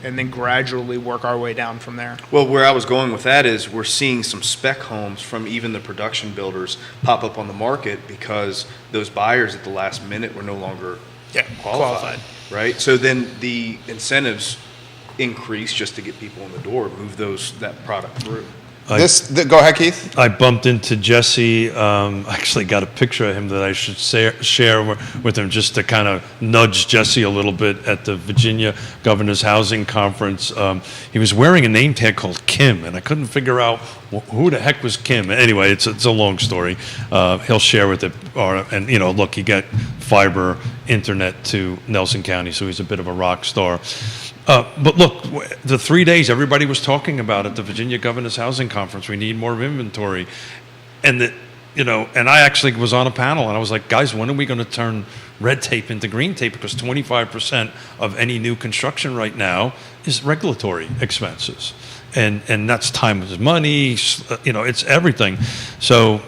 and then gradually work our way down from there. Well, where I was going with that is we're seeing some spec homes from even the production builders pop up on the market because those buyers at the last minute were no longer qualified. Right? So then the incentives increase just to get people in the door, move that product through. Go ahead, Keith. I bumped into Jesse. Actually got a picture of him that I should share with him just to kind of nudge Jesse a little bit at the Virginia Governor's Housing Conference. He was wearing a name tag called Kim, and I couldn't figure out who the heck was Kim. Anyway, it's a long story. He'll share with it. And look, he got fiber internet to Nelson County, so he's a bit of a rock star. But look, the 3 days everybody was talking about at the Virginia Governor's Housing Conference, we need more inventory. And and I actually was on a panel and I was like, guys, when are we going to turn red tape into green tape? Because 25% of any new construction right now is regulatory expenses. And that's time is money, it's everything. So,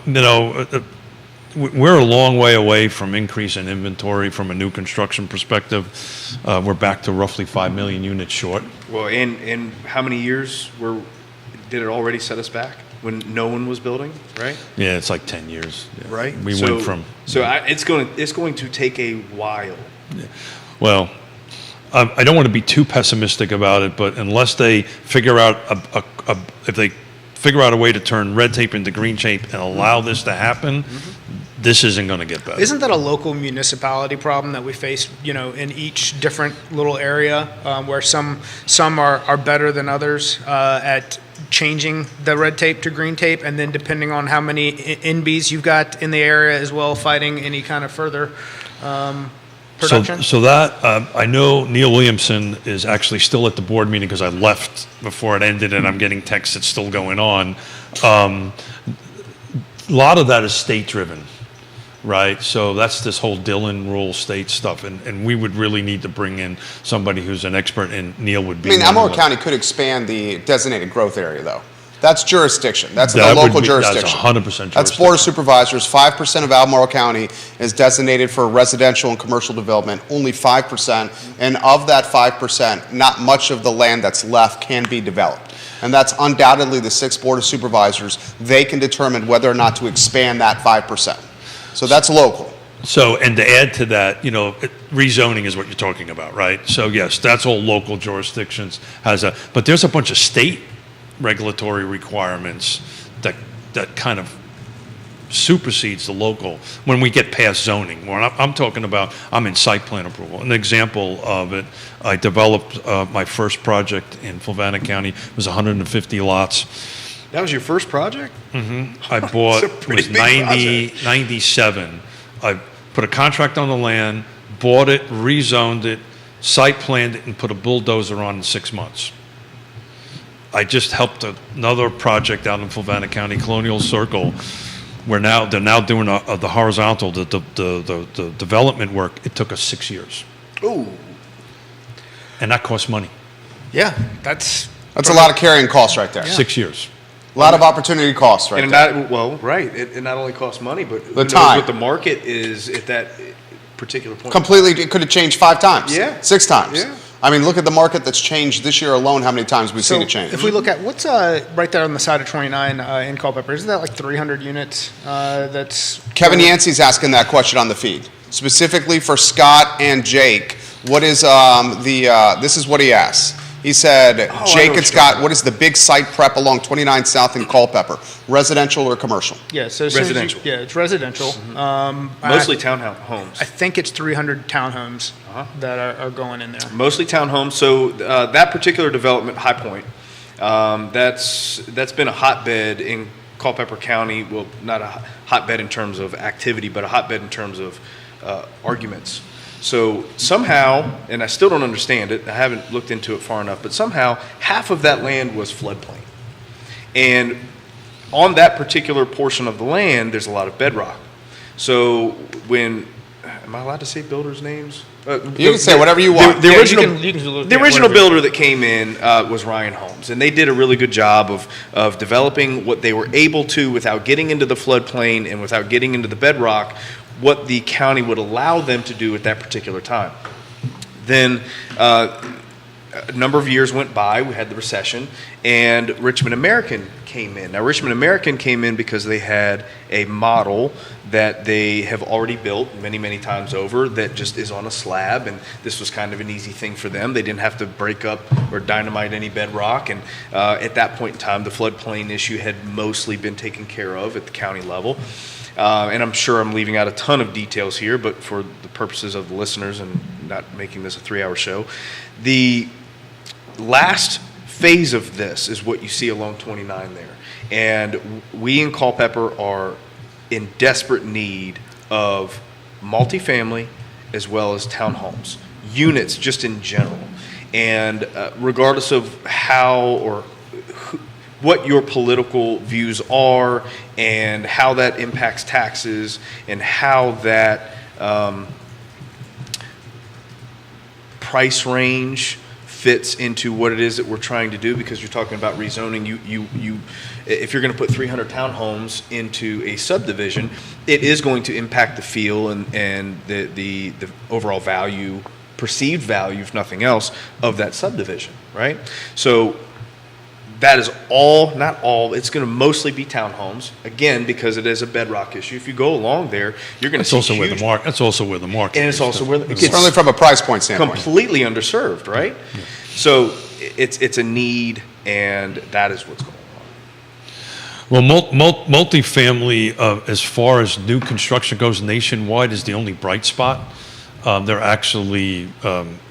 we're a long way away from increase in inventory from a new construction perspective. We're back to roughly 5 million units short. Well, and how many years did it already set us back when no one was building, right? Yeah, it's like 10 years. Yeah. Right. We went from. It's going to take a while. Yeah. Well, I don't want to be too pessimistic about it, but unless they figure out if they figure out a way to turn red tape into green tape and allow this to happen, this isn't going to get better. Isn't that a local municipality problem that we face, in each different little area, where some are better than others at changing the red tape to green tape, and then depending on how many NBs you've got in the area as well, fighting any kind of further production? So that, I know Neil Williamson is actually still at the board meeting because I left before it ended and I'm getting texts it's still going on. A lot of that is state-driven. Right, so that's this whole Dillon rule state stuff, and we would really need to bring in somebody who's an expert, and Neil would be. I mean, Albemarle County could expand the designated growth area, though. That's jurisdiction. That's the local jurisdiction. That's 100% jurisdiction. That's Board of Supervisors. 5% of Albemarle County is designated for residential and commercial development. Only 5%, and of that 5%, not much of the land that's left can be developed. And that's undoubtedly the 6th Board of Supervisors. They can determine whether or not to expand that 5%. So that's local. So, and to add to that, rezoning is what you're talking about, right? So yes, that's all local jurisdictions but there's a bunch of state regulatory requirements that kind of supersedes the local when we get past zoning. When I'm talking about, I'm in site plan approval. An example of it, I developed my first project in Fluvanna County. It was 150 lots. That was your first project? I bought, That's a it pretty was big project. 97. I put a contract on the land, bought it, rezoned it, site planned it, and put a bulldozer on in 6 months. I just helped another project out in Fluvanna County, Colonial Circle, where they're now doing the horizontal, the development work. It took us 6 years. Ooh. And that costs money. Yeah, that's That's a lot of carrying costs right there. 6 years. A lot of opportunity costs right And there. right. It not only costs money, but who The knows time. what the market is at that particular point. Completely, it could have changed 5 times. Yeah. 6 times. Yeah. I mean, look at the market that's changed this year alone, how many times we've seen it change. If we look at what's right there on the side of 29 in Culpeper, isn't that like 300 units? That's Kevin Yancey's asking that question on the feed. Specifically for Scott and Jake, what is this is what he asked. He said, I know Jake what and you're Scott, talking what is the big site prep along 29 South in Culpeper? Residential or commercial? Yeah, so as soon as you- Residential. yeah, it's residential. Mostly townhomes. I think it's 300 townhomes that are going in there. Mostly townhomes. So that particular development, High Point, that's been a hotbed in Culpeper County. Well, not a hotbed in terms of activity, but a hotbed in terms of arguments. So somehow, and I still don't understand it, I haven't looked into it far enough, but somehow half of that land was floodplain. And on that particular portion of the land, there's a lot of bedrock. So am I allowed to say builders' names? You can say whatever you want. The Yeah, original, you can look the at original whatever. builder that came in was Ryan Holmes, and they did a really good job of developing what they were able to without getting into the floodplain and without getting into the bedrock, what the county would allow them to do at that particular time. Then a number of years went by, we had the recession, and Richmond American came in. Now, Richmond American came in because they had a model that they have already built many, many times over that just is on a slab, and this was kind of an easy thing for them. They didn't have to break up or dynamite any bedrock, and at that point in time, the floodplain issue had mostly been taken care of at the county level. And I'm sure I'm leaving out a ton of details here, but for the purposes of the listeners and not making this a 3-hour show, the last phase of this is what you see along 29 there. And we in Culpeper are in desperate need of multifamily as well as townhomes, units just in general. And regardless of how or what your political views are and how that impacts taxes and how that price range fits into what it is that we're trying to do, because you're talking about rezoning. If you're going to put 300 townhomes into a subdivision, it is going to impact the feel and the overall value, perceived value, if nothing else, of that subdivision, right? So that is all, not all, it's going to mostly be townhomes, again, because it is a bedrock issue. If you go along there, you're going to That's see also where huge, the market. That's also where the market. and it's is. also where it Certainly gets from a price point standpoint. completely underserved, right? So it's a need, and that is what's going on. Well, multifamily, as far as new construction goes nationwide, is the only bright spot. They're actually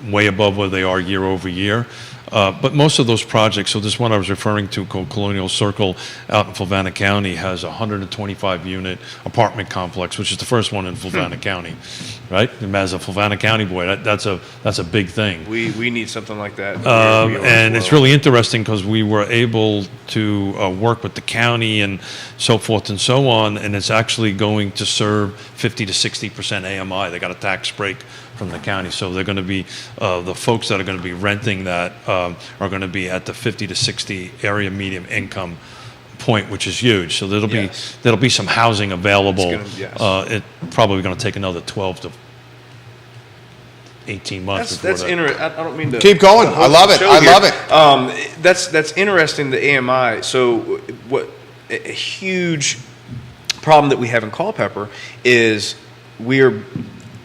way above where they are year over year. But most of those projects, so this one I was referring to called Colonial Circle out in Fluvanna County has a 125-unit apartment complex, which is the first one in Fluvanna County, right? And as a Fluvanna County boy, that's a big thing. We need something like that. We are And as it's well. really interesting because we were able to work with the county and so forth and so on, and it's actually going to serve 50 to 60% AMI. They got a tax break from the county, so they're going to be the folks that are going to be renting that are going to be at the 50 to 60 area medium income point, which is huge. So Yes. there'll be some housing available. It's gonna- yes. It probably going to take another 12 to 18 months. That's before that. interesting. I don't mean to Keep going. to I love it. show I here. love it. That's interesting. The AMI. So what a huge problem that we have in Culpeper is we are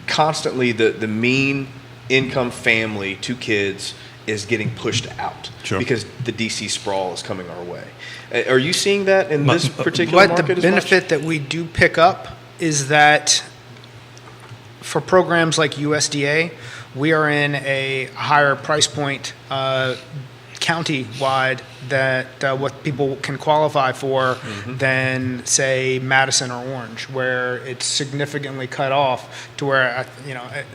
constantly, the mean income family, 2 kids, is getting pushed out. Sure. Because the DC sprawl is coming our way. Are you seeing that in this But particular But the market as much? benefit that we do pick up is that for programs like USDA, we are in a higher price point county-wide that what people can qualify for than, say, Madison or Orange, where it's significantly cut off to where,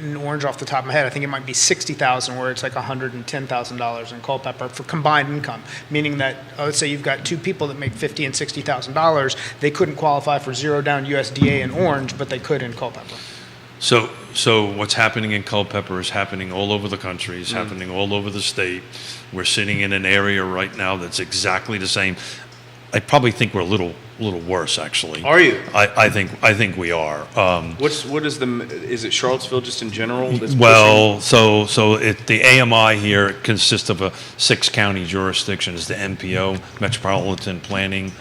in Orange off the top of my head, I think it might be $60,000, where it's like $110,000 in Culpeper for combined income, meaning that, let's say you've got 2 people that make $50,000 and $60,000, they couldn't qualify for zero down USDA in Orange, but they could in Culpeper. So what's happening in Culpeper is happening all over the country, is happening all over the state. We're sitting in an area right now that's exactly the same. I probably think we're a little worse, actually. Are you? I think we are. Is it Charlottesville just in general? That's Well, the AMI here consists of a 6-county jurisdiction. It's the MPO, Metropolitan Planning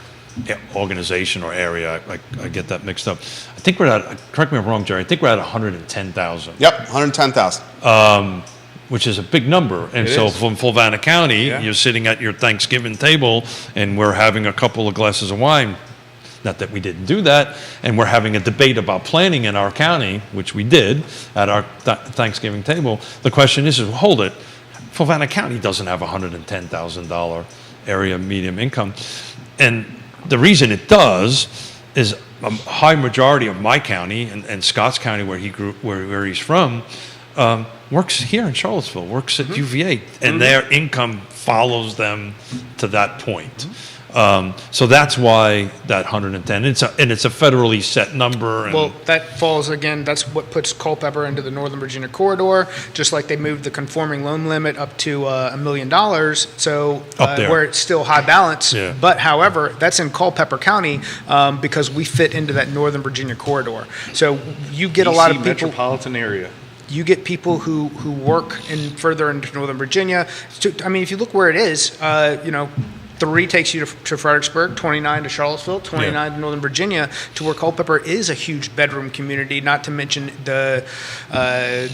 Organization or area. I get that mixed up. I think we're at, correct me if I'm wrong, Jerry, I think we're at 110,000. Yep, 110,000. Which is a big number. And It so is. from Fulvana County, Yeah. you're sitting at your Thanksgiving table and we're having a couple of glasses of wine. Not that we didn't do that. And we're having a debate about planning in our county, which we did at our Thanksgiving table. The question is, hold it, Fulvana County doesn't have a $110,000 area medium income. And the reason it does is a high majority of my county and Scott's County, where he grew, where he's from, works here in Charlottesville, works at UVA, and their income follows them to that point. So that's why that 110. It's a federally set number. And Well, that falls, again, that's what puts Culpeper into the Northern Virginia corridor, just like they moved the conforming loan limit up to $1 million, so Up there. where it's still high balance. Yeah. But however, that's in Culpeper County because we fit into that Northern Virginia corridor. So you get a lot of DC people. metropolitan area. You get people who work further into Northern Virginia. I mean, if you look where it is, 3 takes you to Fredericksburg, 29 to Charlottesville, 29 to Northern Virginia, to where Culpeper is a huge bedroom community, not to mention the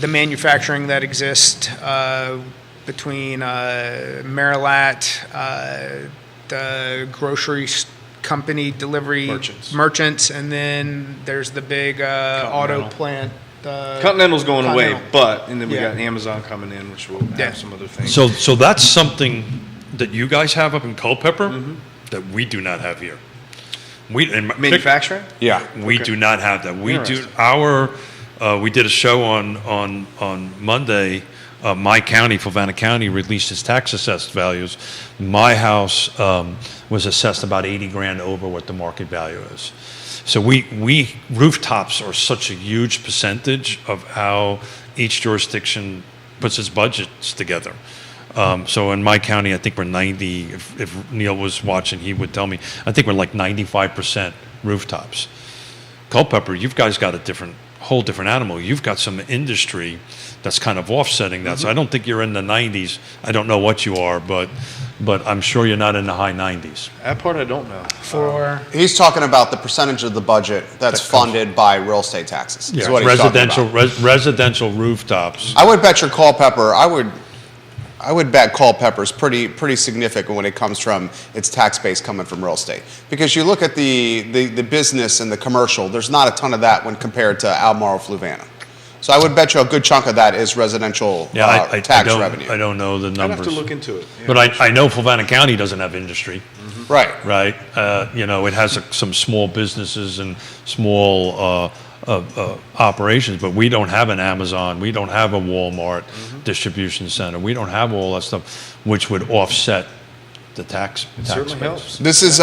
manufacturing that exists between Marilat, the grocery company delivery merchants, and then there's the big auto plant. Continental's going away, Continental. and then we Yeah. got Amazon coming in, which will have Yeah. some other things. so that's something that you guys have up in Culpeper that we do not have here. Manufacturing? Yeah. We Okay. do not have that. We do Interesting. we did a show on Monday. My county, Fulvana County, released its tax assessed values. My house was assessed about 80 grand over what the market value is. So we rooftops are such a huge percentage of how each jurisdiction puts its budgets together. So in my county, I think we're 90. If Neil was watching, he would tell me. I think we're like 95% rooftops. Culpeper, you guys got a whole different animal. You've got some industry that's kind of offsetting that. So I don't think you're in the 90s. I don't know what you are, but I'm sure you're not in the high 90s. That part I don't know. For He's talking about the percentage of the budget that's funded by real estate taxes. is what he's talking about. Residential rooftops. I would bet your Culpeper, I would bet Culpeper's pretty significant when it comes from its tax base coming from real estate. Because you look at the business and the commercial, there's not a ton of that when compared to Albemarle, Fluvanna. So I would bet you a good chunk of that is residential tax revenue. I don't know the I'd numbers. have to look into it. Yeah. But I know Fulvana County doesn't have industry, Right. right? It has some small businesses and small operations, but we don't have an Amazon, we don't have a Walmart distribution center, we don't have all that stuff, which would offset the tax certainly base. helps. This is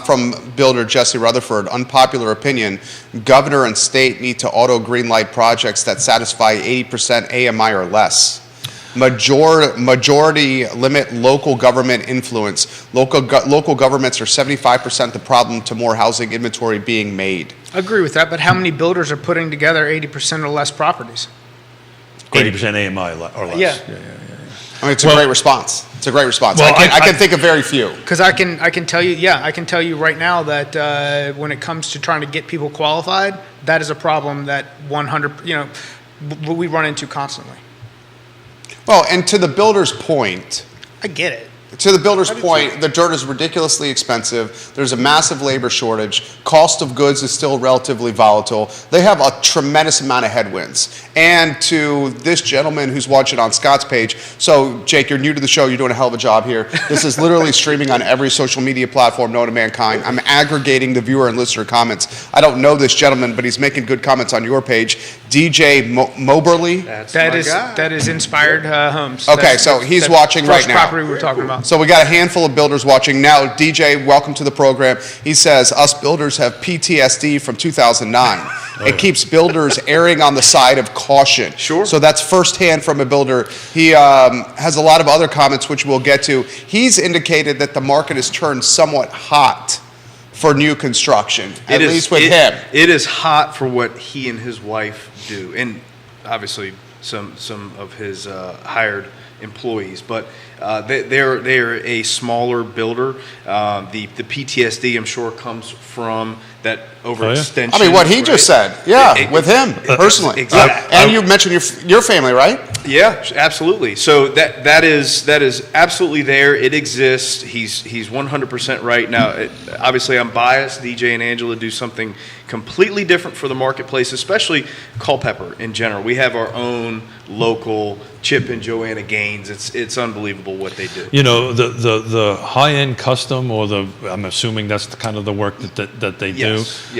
from builder Jesse Rutherford. Unpopular opinion, governor and state need to auto greenlight projects that satisfy 80% AMI or less. Majority limit local government influence. Local governments are 75% the problem to more housing inventory being made. I agree with that, but how many builders are putting together 80% or less properties? 80% AMI or less. Yeah. I mean, it's a Well- great response. It's a great response. Well, I can I- think of very few. Because I can tell you, yeah, I can tell you right now that when it comes to trying to get people qualified, that is a problem that 100, we run into constantly. Well, and to the builder's point, I get it. to the builder's point, the dirt is ridiculously expensive. There's a massive labor shortage. Cost of goods is still relatively volatile. They have a tremendous amount of headwinds. And to this gentleman who's watching on Scott's page, so Jake, you're new to the show. You're doing a hell of a job here. This is literally streaming on every social media platform known to mankind. I'm aggregating the viewer and listener comments. I don't know this gentleman, but he's making good comments on your page. DJ Moberly. That's That my is guy. that is Inspired Homes. Okay, That's- so he's that watching right first now. property we're talking about. So we got a handful of builders watching now. DJ, welcome to the program. He says us builders have PTSD from 2009. It keeps builders erring on the side of caution. Sure. So that's firsthand from a builder. He has a lot of other comments which we'll get to. He's indicated that the market has turned somewhat hot for new construction, at least with him. It is hot for what he and his wife do, and obviously some of his hired employees. But they're a smaller builder. The PTSD, I'm sure, comes from that overextension. I mean, what he just said, yeah, It- with him personally. Exactly. And you mentioned your family, right? Yeah, absolutely. So that is absolutely there. It exists. He's 100% right. Now, obviously, I'm biased. DJ and Angela do something completely different for the marketplace, especially Culpeper in general. We have our own local Chip and Joanna Gaines. It's unbelievable what they do. You know, the high-end custom, or I'm assuming that's the kind of the work that they do. Yes.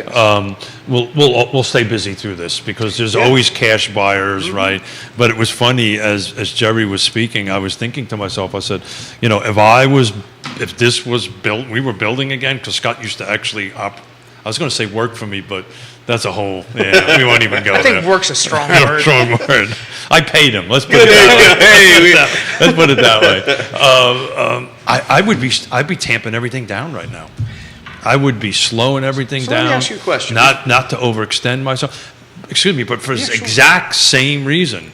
We'll stay busy through this because there's Yeah. always cash buyers, right? But it was funny as Jerry was speaking, I was thinking to myself, I said, if this was built, we were building again, because Scott used to actually I was going to say work for me, but that's a whole, we won't even go I think there. work's a strong Yeah, word. strong word. I paid him. Let's put it that way. Let's put it that way. I'd be tamping everything down right now. I would be slowing everything So down. let me ask you a question. Not to overextend myself. Excuse me, but for this exact same reason,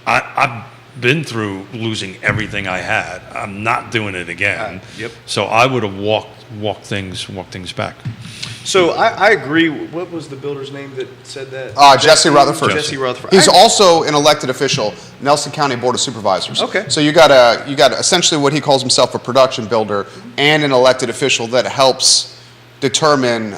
I've been through losing everything I had. I'm not doing it again. Yep. So I would have walked things back. So I agree. What was the builder's name that said that? Jesse Rutherford. Jesse Rutherford. He's also an elected official, Nelson County Board of Supervisors. Okay. So you got essentially what he calls himself a production builder and an elected official that helps determine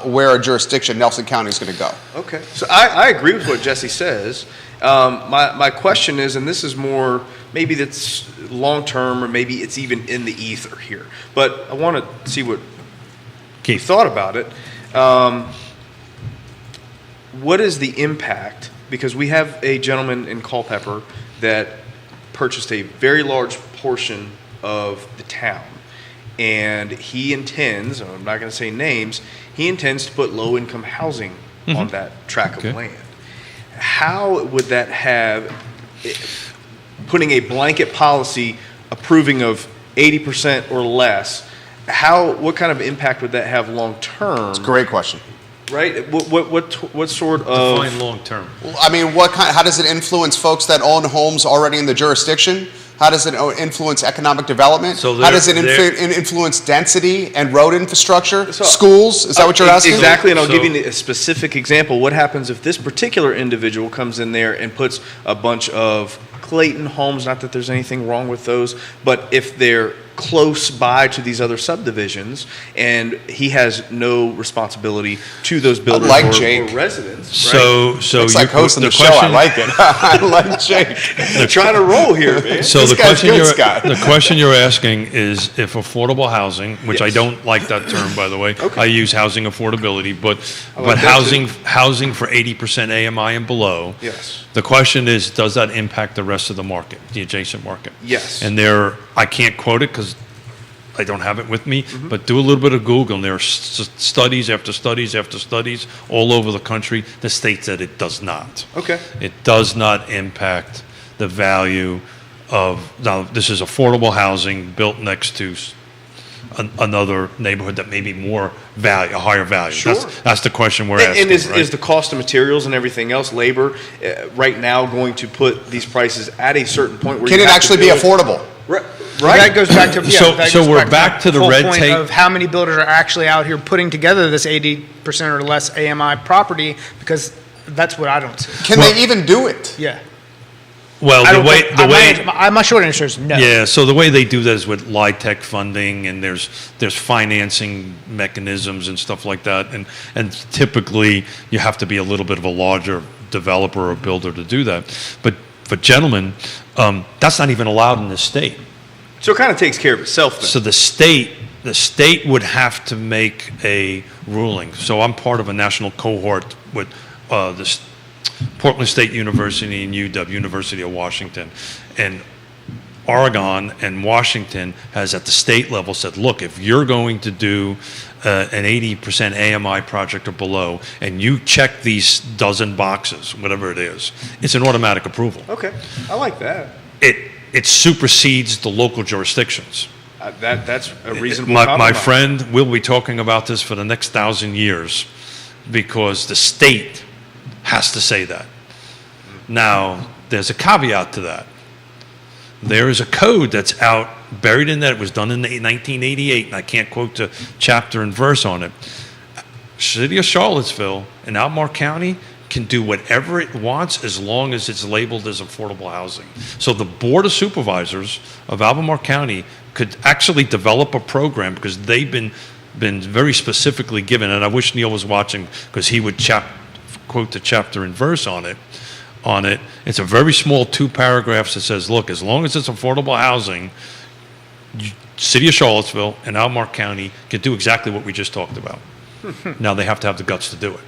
where a jurisdiction Nelson County is going to go. Okay, so I agree with what Jesse says. My question is, and this is more, maybe that's long-term, or maybe it's even in the ether here, but I want to see what you Keith. thought about it. What is the impact? Because we have a gentleman in Culpeper that purchased a very large portion of the town, and he intends, and I'm not going to say names, he intends to put low-income housing on that tract of Okay. land. How would that have, putting a blanket policy approving of 80% or less, what kind of impact would that have long-term? Great question. Right? What sort of... Define long-term. I mean, how does it influence folks that own homes already in the jurisdiction? How does it influence economic development? So how does it there- influence density and road infrastructure? So- Schools? Is that what you're asking? Exactly, and I'll give So- you a specific example. What happens if this particular individual comes in there and puts a bunch of Clayton homes, not that there's anything wrong with those, but if they're close by to these other subdivisions, and he has no responsibility to those builders like or Jake. residents. So It's like hosting the show. I like it. I like Jake. They're trying to roll here, man. So This the guy's question good, you're Scott. the question you're asking is if affordable housing, which I Yes. don't like that term, by the way. Okay. I use housing affordability, but like that housing for 80% AMI and below. Yes. The question is, does that impact the rest of the market, the adjacent market? Yes. And I can't quote it because I don't have it with me, Mm-hmm. but do a little bit of Google, and there are studies after studies after studies all over the country that states that it does not. Okay. It does not impact the value of, now, this is affordable housing built next to another neighborhood that may be more value, a higher value? Sure. That's the question we're asking. And is, right? is the cost of materials and everything else, labor, right now going to put these prices at a certain point where Can you it have actually to be do it? affordable? Right. That goes back to So we're back to the whole red point tape. of how many builders are actually out here putting together this 80% or less AMI property, because that's what I don't see. Can they even do it? Yeah. Well, I the don't way, think- the way. my short answer is no. Yeah, so the way they do that is with LIHTC funding, and there's financing mechanisms and stuff like that, and typically you have to be a little bit of a larger developer or builder to do that. But gentlemen, that's not even allowed in this state. So it kind of takes care of itself then. So the state would have to make a ruling. So I'm part of a national cohort with this Portland State University and UW, University of Washington, and Oregon and Washington has at the state level said, look, if you're going to do an 80% AMI project or below, and you check these dozen boxes, whatever it is, it's an automatic approval. Okay, I like that. It supersedes the local jurisdictions. That's a reasonable My compromise. friend, we'll be talking about this for the next 1,000 years because the state has to say that. Now, there's a caveat to that. There is a code that's out, buried in that. It was done in 1988, and I can't quote the chapter and verse on it. City of Charlottesville and Albemarle County can do whatever it wants as long as it's labeled as affordable housing. So the Board of Supervisors of Albemarle County could actually develop a program because they've been very specifically given, and I wish Neil was watching because he would quote the chapter and verse on it. It's a very small 2 paragraphs that says, look, as long as it's affordable housing, City of Charlottesville and Albemarle County can do exactly what we just talked about. Now they have to have the guts to do it.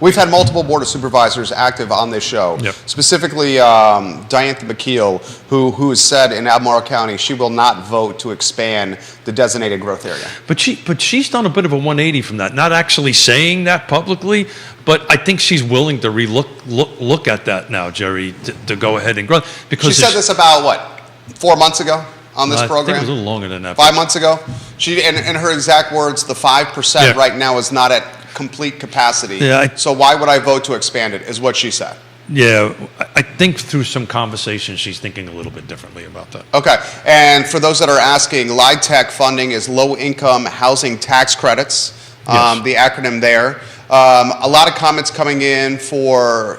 We've had multiple Board of Supervisors active on this show. Yep. Specifically, Diantha McKeel, who has said in Albemarle County she will not vote to expand the designated growth area. But she's done a bit of a 180 from that, not actually saying that publicly, but I think she's willing to look at that now, Jerry, to go ahead and grow. Because She said this about, what, 4 months ago on this I think program? it was a little longer than that. 5 months ago? She, in her exact words, the 5% Yeah. right now is not at complete capacity. Yeah, so why would I vote to expand it, is what she said. Yeah, I think through some conversations, she's thinking a little bit differently about that. Okay, and for those that are asking, LIHTC funding is low-income housing tax credits, Yes. the acronym there. A lot of comments coming in for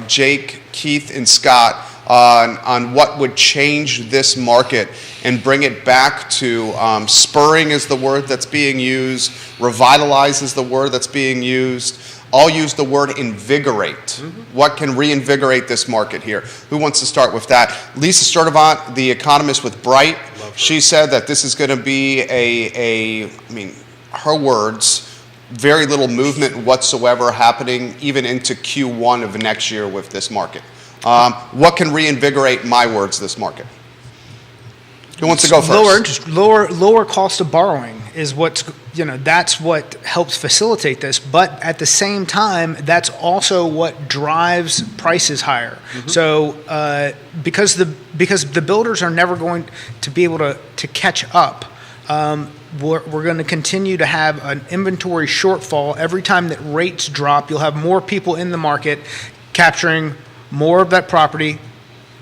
Jake, Keith, and Scott on what would change this market and bring it back to spurring is the word that's being used, revitalize is the word that's being used. I'll use the word invigorate. What can reinvigorate this market here? Who wants to start with that? Lisa Sturdivant, the economist with Bright, she said that this is going to be her words, very little movement whatsoever happening even into Q1 of next year with this market. What can reinvigorate, my words, this market? Who wants to go first? Lower interest, lower cost of borrowing is that's what helps facilitate this. But at the same time, that's also what drives prices higher. So because the builders are never going to be able to catch up, we're going to continue to have an inventory shortfall. Every time that rates drop, you'll have more people in the market capturing more of that property,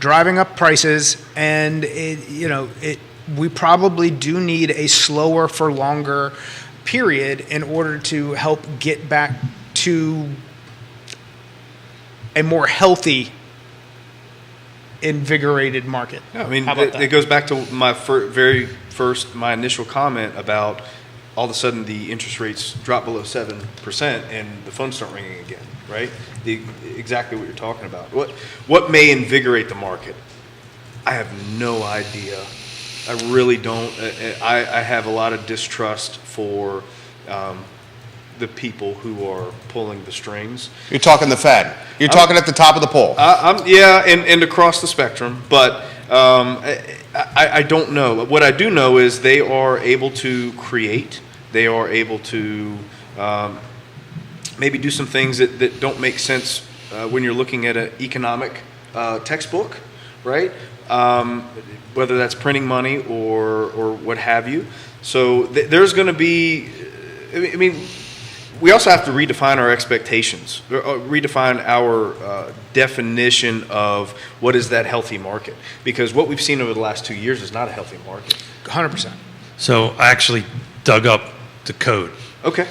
driving up prices, and we probably do need a slower for longer period in order to help get back to a more healthy, invigorated market. Yeah, I mean, How about that? it goes back to my my initial comment about all of a sudden the interest rates drop below 7% and the phones start ringing again, right? Exactly what you're talking about. What may invigorate the market? I have no idea. I really don't. I have a lot of distrust for the people who are pulling the strings. You're talking the Fed. You're talking at the top of the poll. And across the spectrum, but I don't know. What I do know is they are able to create. They are able to maybe do some things that don't make sense when you're looking at an economic textbook, right? Whether that's printing money or what have you. So there's going to be, I mean, we also have to redefine our expectations, redefine our definition of what is that healthy market. Because what we've seen over the last 2 years is not a healthy market. 100%. So I actually dug up the code. Okay.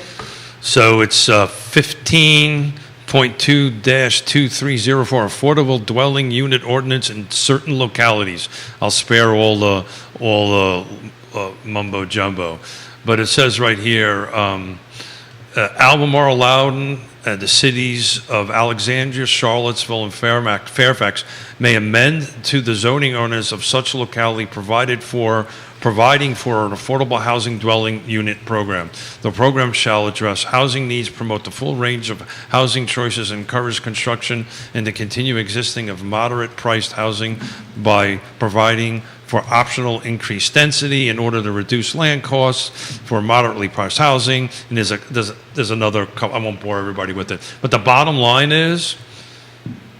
So it's 15.2-230 for affordable dwelling unit ordinance in certain localities. I'll spare all the mumbo jumbo, but it says right here, Albemarle, Loudoun, the cities of Alexandria, Charlottesville, and Fairfax may amend to the zoning ordinance of such locality providing for an affordable housing dwelling unit program. The program shall address housing needs, promote the full range of housing choices, and encourage construction and the continued existing of moderate-priced housing by providing for optional increased density in order to reduce land costs for moderately priced housing. And there's another, I won't bore everybody with it. But the bottom line is,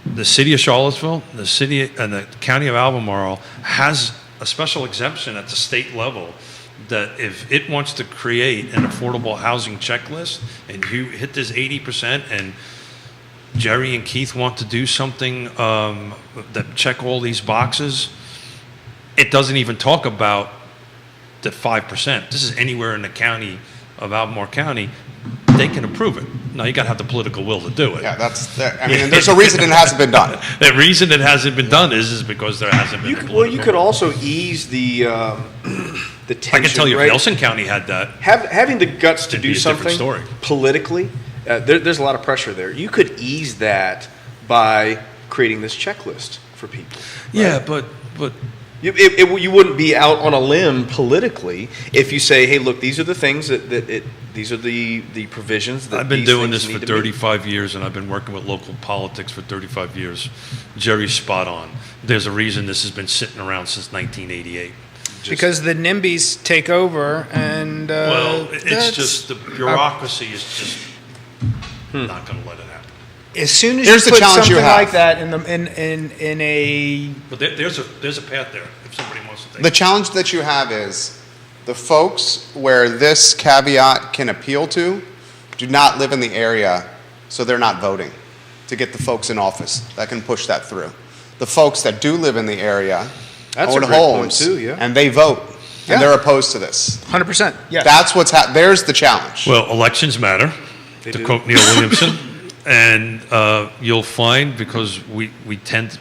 the city of Charlottesville, the city and the county of Albemarle has a special exemption at the state level that if it wants to create an affordable housing checklist and you hit this 80% and Jerry and Keith want to do something that check all these boxes, it doesn't even talk about the 5%. This is anywhere in the county of Albemarle County, they can approve it. Now, you got to have the political will to do it. Yeah, I mean, there's a reason it hasn't been done. The reason it hasn't been done is because there hasn't been. Well, you could also ease the tension. I can tell you, right? if Nelson County had that, Having the guts to It'd do be a different something story. politically, there's a lot of pressure there. You could ease that by creating this checklist for people. yeah, but You wouldn't be out on a limb politically if you say, "Hey, look, these are the things these are the provisions that." I've been these doing things this for need to meet." 35 years, and I've been working with local politics for 35 years. Jerry's spot on. There's a reason this has been sitting around since 1988. Because the NIMBYs take over, and Well, it's that's- just the bureaucracy is just not going to let it happen. as soon as Here's you the put challenge you something have. like that in a But there's a path there if somebody wants to take The it. challenge that you have is the folks where this caveat can appeal to do not live in the area, so they're not voting to get the folks in office that can push that through. The folks that do live in the area That's a own great point, homes too, yeah. and they vote Yeah. and they're opposed to this. 100%. Yeah. That's there's the challenge. Well, elections matter, They to do. quote Neil Williamson. And you'll find, because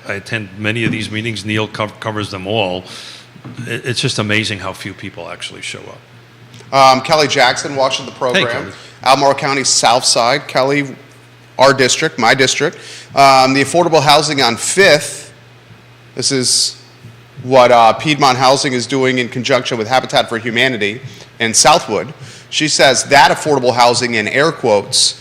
I attend many of these meetings, Neil covers them all. It's just amazing how few people actually show up. Kelly Jackson watching the program. Kelly. Albemarle County South Side. Kelly, our district, my district. The affordable housing on 5th. This is what Piedmont Housing is doing in conjunction with Habitat for Humanity in Southwood. She says that affordable housing, in air quotes,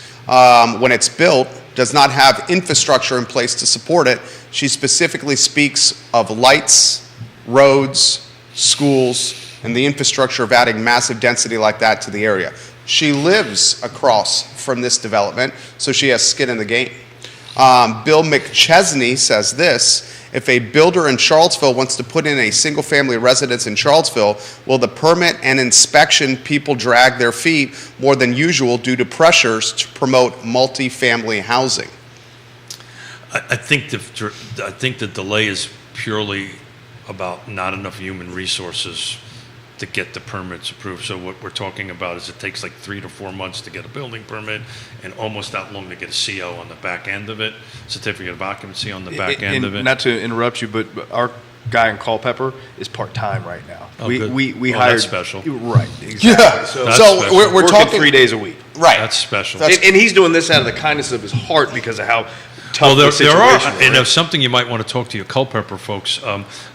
when it's built, does not have infrastructure in place to support it. She specifically speaks of lights, roads, schools, and the infrastructure of adding massive density like that to the area. She lives across from this development, so she has skin in the game. Bill McChesney says this: if a builder in Charlottesville wants to put in a single-family residence in Charlottesville, will the permit and inspection people drag their feet more than usual due to pressures to promote multifamily housing? I think the delay is purely about not enough human resources to get the permits approved. So what we're talking about is it takes like 3 to 4 months to get a building permit and almost that long to get a CO on the back end of it, certificate of occupancy on the back end of it. Not to interrupt you, but our guy in Culpeper is part-time right now. Oh, we good. we Oh, hired that's special. Right, exactly. Yeah. So, That's So special. we're working talking 3 days a week. right. That's special. That's- And he's doing this out of the kindness of his heart because of how tough Well, the there situation are, is. and right? there's something you might want to talk to your Culpeper folks.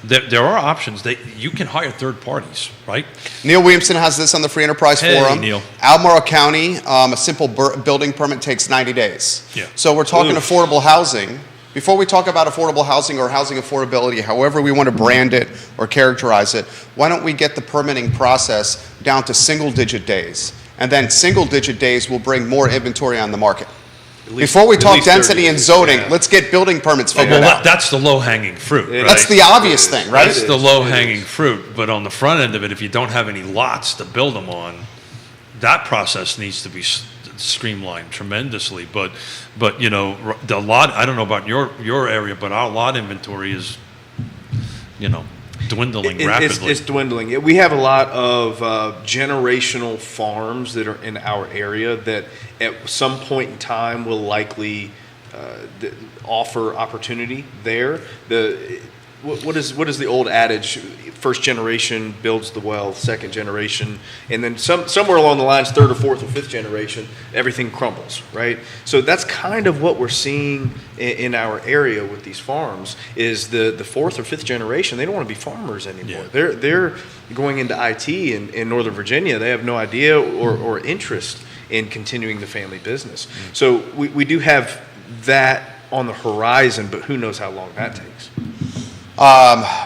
There are options. You can hire third parties, right? Neil Williamson has this on the Free Enterprise Hey, Forum. Neil. Albemarle County, a simple building permit takes 90 days. Yeah. So we're talking Oof. affordable housing. Before we talk about affordable housing or housing affordability, however we want to brand it or characterize it, why don't we get the permitting process down to single-digit days? And then single-digit days will bring more inventory on the market. Before we at talk least density 30. and zoning, Yeah. let's get building permits Well, figured out. that's the low-hanging fruit, right? That's the obvious thing, right? That's It the is. low-hanging fruit, but on the front end of it, if you don't have any lots to build them on, that process needs to be streamlined tremendously. But you know, the lot, I don't know about your area, but our lot inventory is, you know, dwindling rapidly. It's dwindling. We have a lot of generational farms that are in our area that at some point in time will likely offer opportunity there. What is the old adage? First generation builds the wealth, second generation, and then somewhere along the lines, third or fourth or fifth generation, everything crumbles, right? So that's kind of what we're seeing in our area with these farms is the fourth or fifth generation, they don't want to be farmers anymore. Yeah. They're going into IT in Northern Virginia. They have no idea or interest in continuing the family business. So we do have that on the horizon, but who knows how long that takes.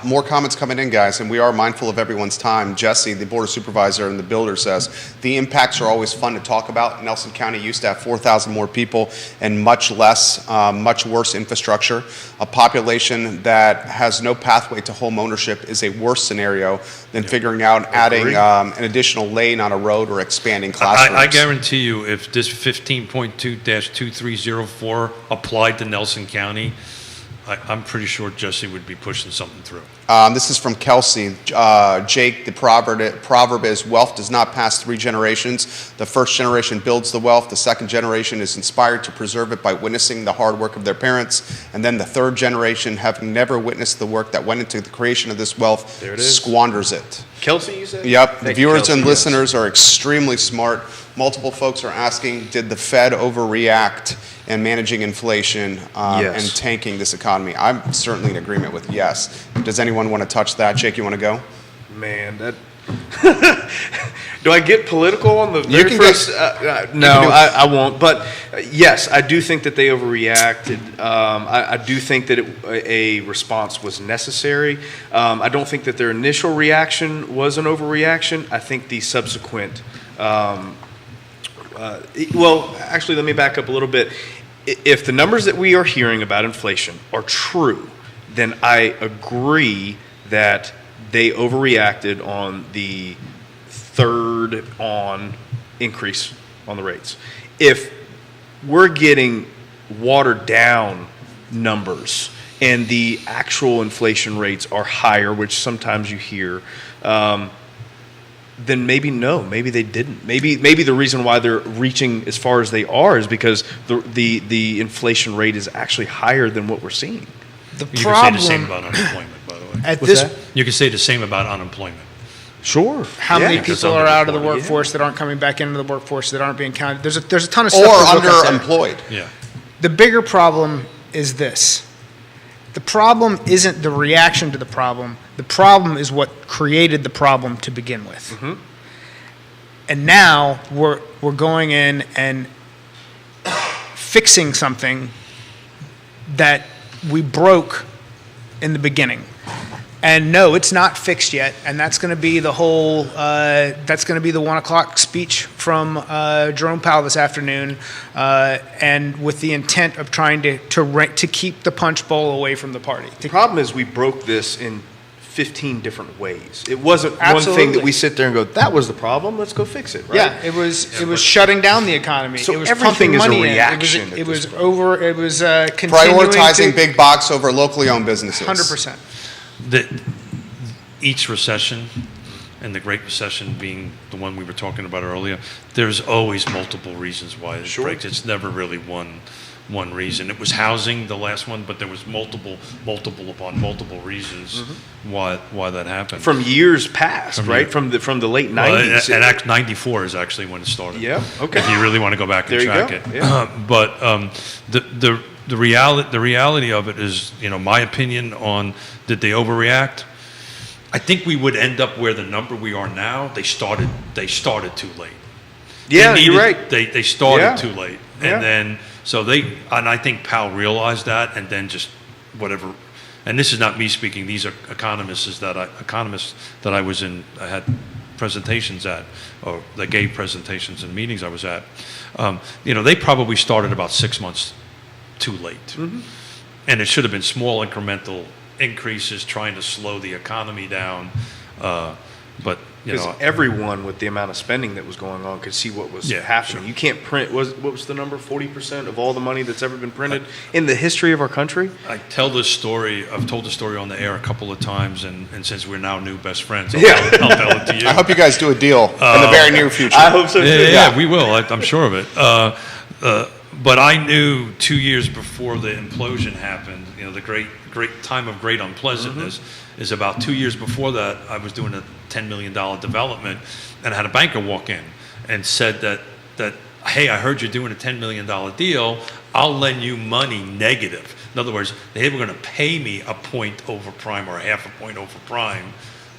More comments coming in, guys, and we are mindful of everyone's time. Jesse, the Board of Supervisor and the builder, says, the impacts are always fun to talk about. Nelson County used to have 4,000 more people and much worse infrastructure. A population that has no pathway to home ownership is a worse scenario than figuring out adding an additional lane on a road or expanding classrooms. I guarantee you, if this 15.2-2304 applied to Nelson County, I'm pretty sure Jesse would be pushing something through. This is from Kelsey. Jake, the proverb is, wealth does not pass 3 generations. The first generation builds the wealth. The second generation is inspired to preserve it by witnessing the hard work of their parents. And then the third generation, having never witnessed the work that went into the creation of this wealth, There it is. squanders it. Kelsey, you said? Yep. The Thank you, viewers and Kelsey. listeners are extremely smart. Multiple folks are asking, did the Fed overreact in managing inflation Yes. and tanking this economy? I'm certainly in agreement with yes. Does anyone want to touch that? Jake, you want to go? Man, that. Do I get political on the very can first? No, do- I won't. But yes, I do think that they overreacted. I do think that a response was necessary. I don't think that their initial reaction was an overreaction. I think the subsequent. Well, actually, let me back up a little bit. If the numbers that we are hearing about inflation are true, then I agree that they overreacted on the third on increase on the rates. If we're getting watered down numbers and the actual inflation rates are higher, which sometimes you hear, then maybe maybe they didn't. Maybe the reason why they're reaching as far as they are is because the inflation rate is actually higher than what we're seeing. The You problem can say the same about unemployment, by the way. at What's this, that? You can say the same about unemployment. Sure. how many Yeah. Because people are out of the underreported, workforce that aren't coming back into the workforce that aren't being counted? There's a ton of Or stuff to look at there. underemployed? Yeah. The bigger problem is this. The problem isn't the reaction to the problem. The problem is what created the problem to begin with. And now we're going in and fixing something that we broke in the beginning. And no, it's not fixed yet. And that's going to be the whole, that's going to be the 1 o'clock speech from Jerome Powell this afternoon. And with the intent of trying to keep the punch bowl away from the party. The problem is we broke this in 15 different ways. It wasn't one Absolutely. thing that we sit there and go, that was the problem, let's go fix it, right? Yeah, it was shutting down the economy. So it was everything pumping is a money in. reaction at It was this continuing Prioritizing to, big box over locally owned businesses. 100%. Each recession, and the Great Recession being the one we were talking about earlier, there's always multiple reasons why it Sure. breaks. It's never really one reason. It was housing, the last one, but there was multiple upon multiple reasons why that happened. From years past, From right? year- From the late Well, 90s. and Act 94 is actually when it started. Yeah, okay. If you really want to go back and There you track go, it. yeah. But the reality of it is, my opinion on did they overreact? I think we would end up where the number we are now. They started too late. Yeah, They you're needed- right. They started Yeah. too late, Yeah. and then and I think Powell realized that, and then just whatever. And this is not me speaking; these are economists that I presentations at, or that gave presentations and meetings I was at, they probably started about 6 months too late. And it should have been small incremental increases trying to slow the economy down. But, Because everyone with the amount of spending that was going on could see what was happening. sure. You can't print, what was the number, 40% of all the money that's ever been printed in the history of our country? I've told this story on the air a couple of times, and since we're now new best friends, I'll, Yeah. I'll tell it to you. I hope you guys do a deal in the very near future. I hope so too. Yeah, we will. I'm sure of it. But I knew 2 years before the implosion happened, the great time of great unpleasantness is about 2 years before that. I was doing a $10 million development, and I had a banker walk in and said that hey, I heard you're doing a $10 million deal. I'll lend you money negative. In other words, they were going to pay me a point over prime or a half a point over prime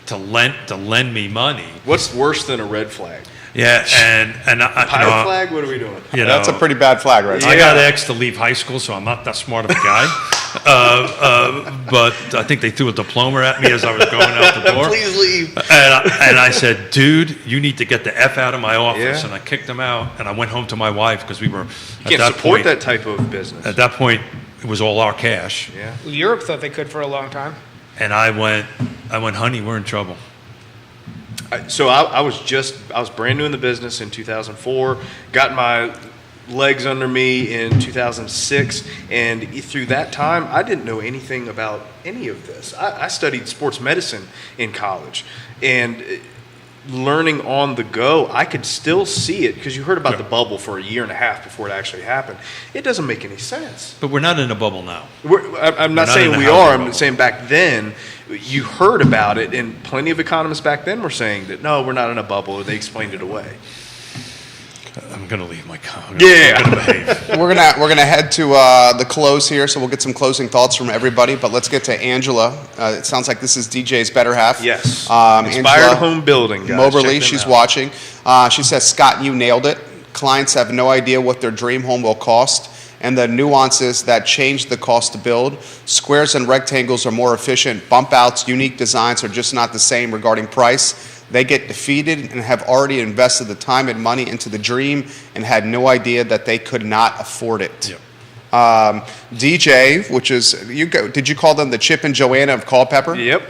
to lend me money. What's worse than a red flag? Yeah, and Pirate flag? What are we doing? That's a pretty bad flag, right? I got X to leave high school, so I'm not that smart of a guy. But I think they threw a diploma at me as I was going out the door. Please leave. And I said, dude, you need to get the F out of my office. Yeah. And I kicked him out, and I went home to my wife because we were, You can't support that type of business. At that point, it was all our cash. Yeah. Europe thought they could for a long time. And I went, honey, we're in trouble. So I was brand new in the business in 2004, got my legs under me in 2006, and through that time, I didn't know anything about any of this. I studied sports medicine in college, and learning on the go, I could still see it, because you heard about the bubble for a year and a half before it actually happened. It doesn't make any sense. But we're not in a bubble now. I'm not not saying in we the are. housing I'm bubble. saying back then, you heard about it, and plenty of economists back then were saying that, no, we're not in a bubble, or they explained it away. I'm going to leave my car. Yeah. I'm going to behave. We're gonna head to the close here, so we'll get some closing thoughts from everybody. But let's get to Angela. It sounds like this is DJ's better half. Yes. Angela Inspired Home Building, guys. Moberly, Check them she's out. watching. She says, Scott, you nailed it. Clients have no idea what their dream home will cost and the nuances that change the cost to build. Squares and rectangles are more efficient. Bump outs, unique designs are just not the same regarding price. They get defeated and have already invested the time and money into the dream and had no idea that they could not afford it. Yep. DJ, which is, did you call them the Chip and Joanna of Culpeper? Yep.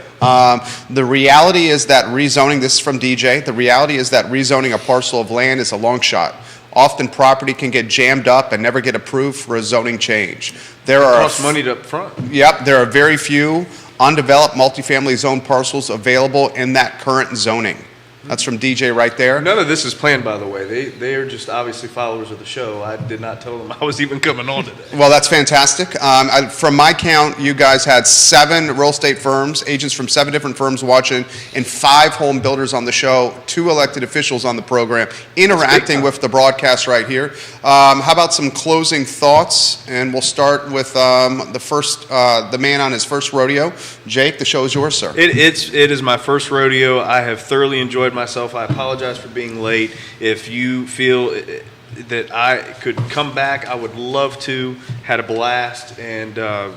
The reality is that rezoning, this is from DJ, the reality is that rezoning a parcel of land is a long shot. Often property can get jammed up and never get approved for a zoning change. There are Costs money up front. Yep, there are very few undeveloped multifamily zone parcels available in that current zoning. That's from DJ right there. None of this is planned, by the way. They are just obviously followers of the show. I did not tell them I was even coming on today. Well, that's fantastic. From my count, you guys had 7 real estate firms, agents from 7 different firms watching, and 5 home builders on the show, 2 elected officials on the program, interacting with the broadcast right here. How about some closing thoughts? And we'll start with the man on his first rodeo. Jake, the show is yours, sir. It is my first rodeo. I have thoroughly enjoyed myself. I apologize for being late. If you feel that I could come back, I would love to. Had a blast, and I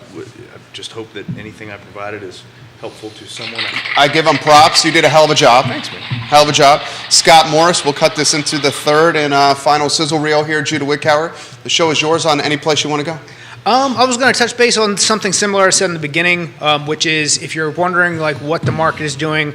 just hope that anything I provided is helpful to someone. I give him props. You did a hell of a job. Thanks, man. Hell of a job. Scott Morris, we'll cut this into the third and final sizzle reel here. Judah Wickhauer, the show is yours on any place you want to go. I was going to touch base on something similar I said in the beginning, which is if you're wondering like what the market is doing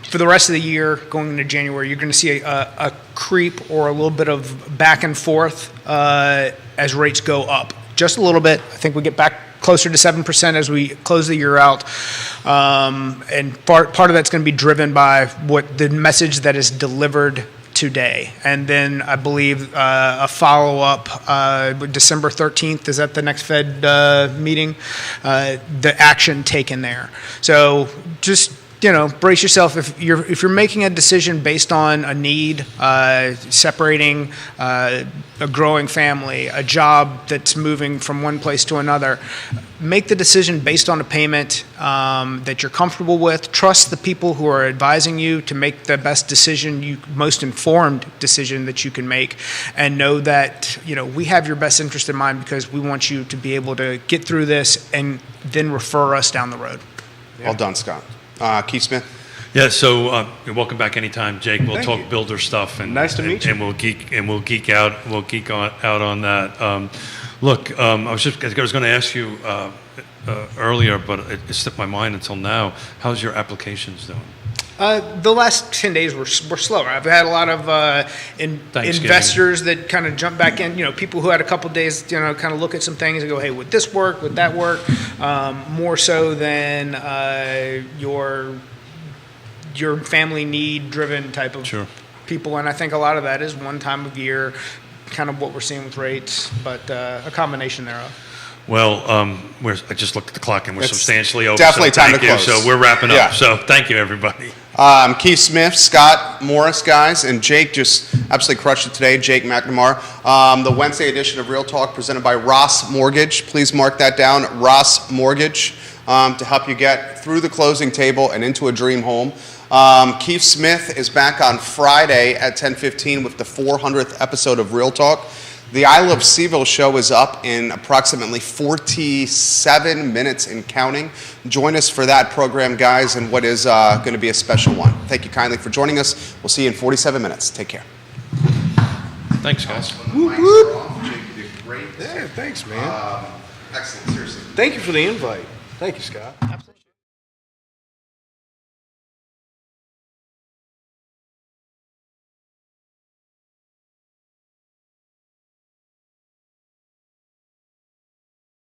for the rest of the year, going into January, you're going to see a creep or a little bit of back and forth as rates go up. Just a little bit. I think we get back closer to 7% as we close the year out. And part of that's going to be driven by what the message that is delivered today. And then I believe a follow-up December 13th, is that the next Fed meeting? The action taken there. So just brace yourself if you're making a decision based on a need, separating a growing family, a job that's moving from one place to another. Make the decision based on a payment that you're comfortable with. Trust the people who are advising you to make the best decision, most informed decision that you can make, and know that we have your best interest in mind because we want you to be able to get through this and then refer us down the road. Well done, Scott. Keith Smith. Yeah, so you're welcome back anytime, Jake. We'll Thank talk you. builder stuff and Nice to meet you. And we'll geek out on that. Look, I was going to ask you earlier, but it slipped my mind until now. How's your applications doing? The last 10 days were slower. I've had a lot of Thanksgiving. investors that kind of jump back in, people who had a couple days, kind of look at some things and go, hey, would this work? Would that work? More so than your family need driven type of Sure. people. And I think a lot of that is one time of year, kind of what we're seeing with rates, but a combination thereof. Well, I just looked at the clock and we're It's substantially over. definitely so time to thank you. close. So we're wrapping up. Yeah. So thank you, everybody. Keith Smith, Scott Morris, guys, and Jake just absolutely crushed it today. Jake McNamara. The Wednesday edition of Real Talk presented by Ross Mortgage. Please mark that down, Ross Mortgage, to help you get through the closing table and into a dream home. Keith Smith is back on Friday at 10:15 with the 400th episode of Real Talk. The I Love Seville show is up in approximately 47 minutes and counting. Join us for that program, guys, and what is going to be a special one. Thank you kindly for joining us. We'll see you in 47 minutes. Take care. Thanks, guys. Jake, you did great. Yeah, thanks, man. Excellent, seriously. Thank you for the invite. Thank you, Scott. Absolutely.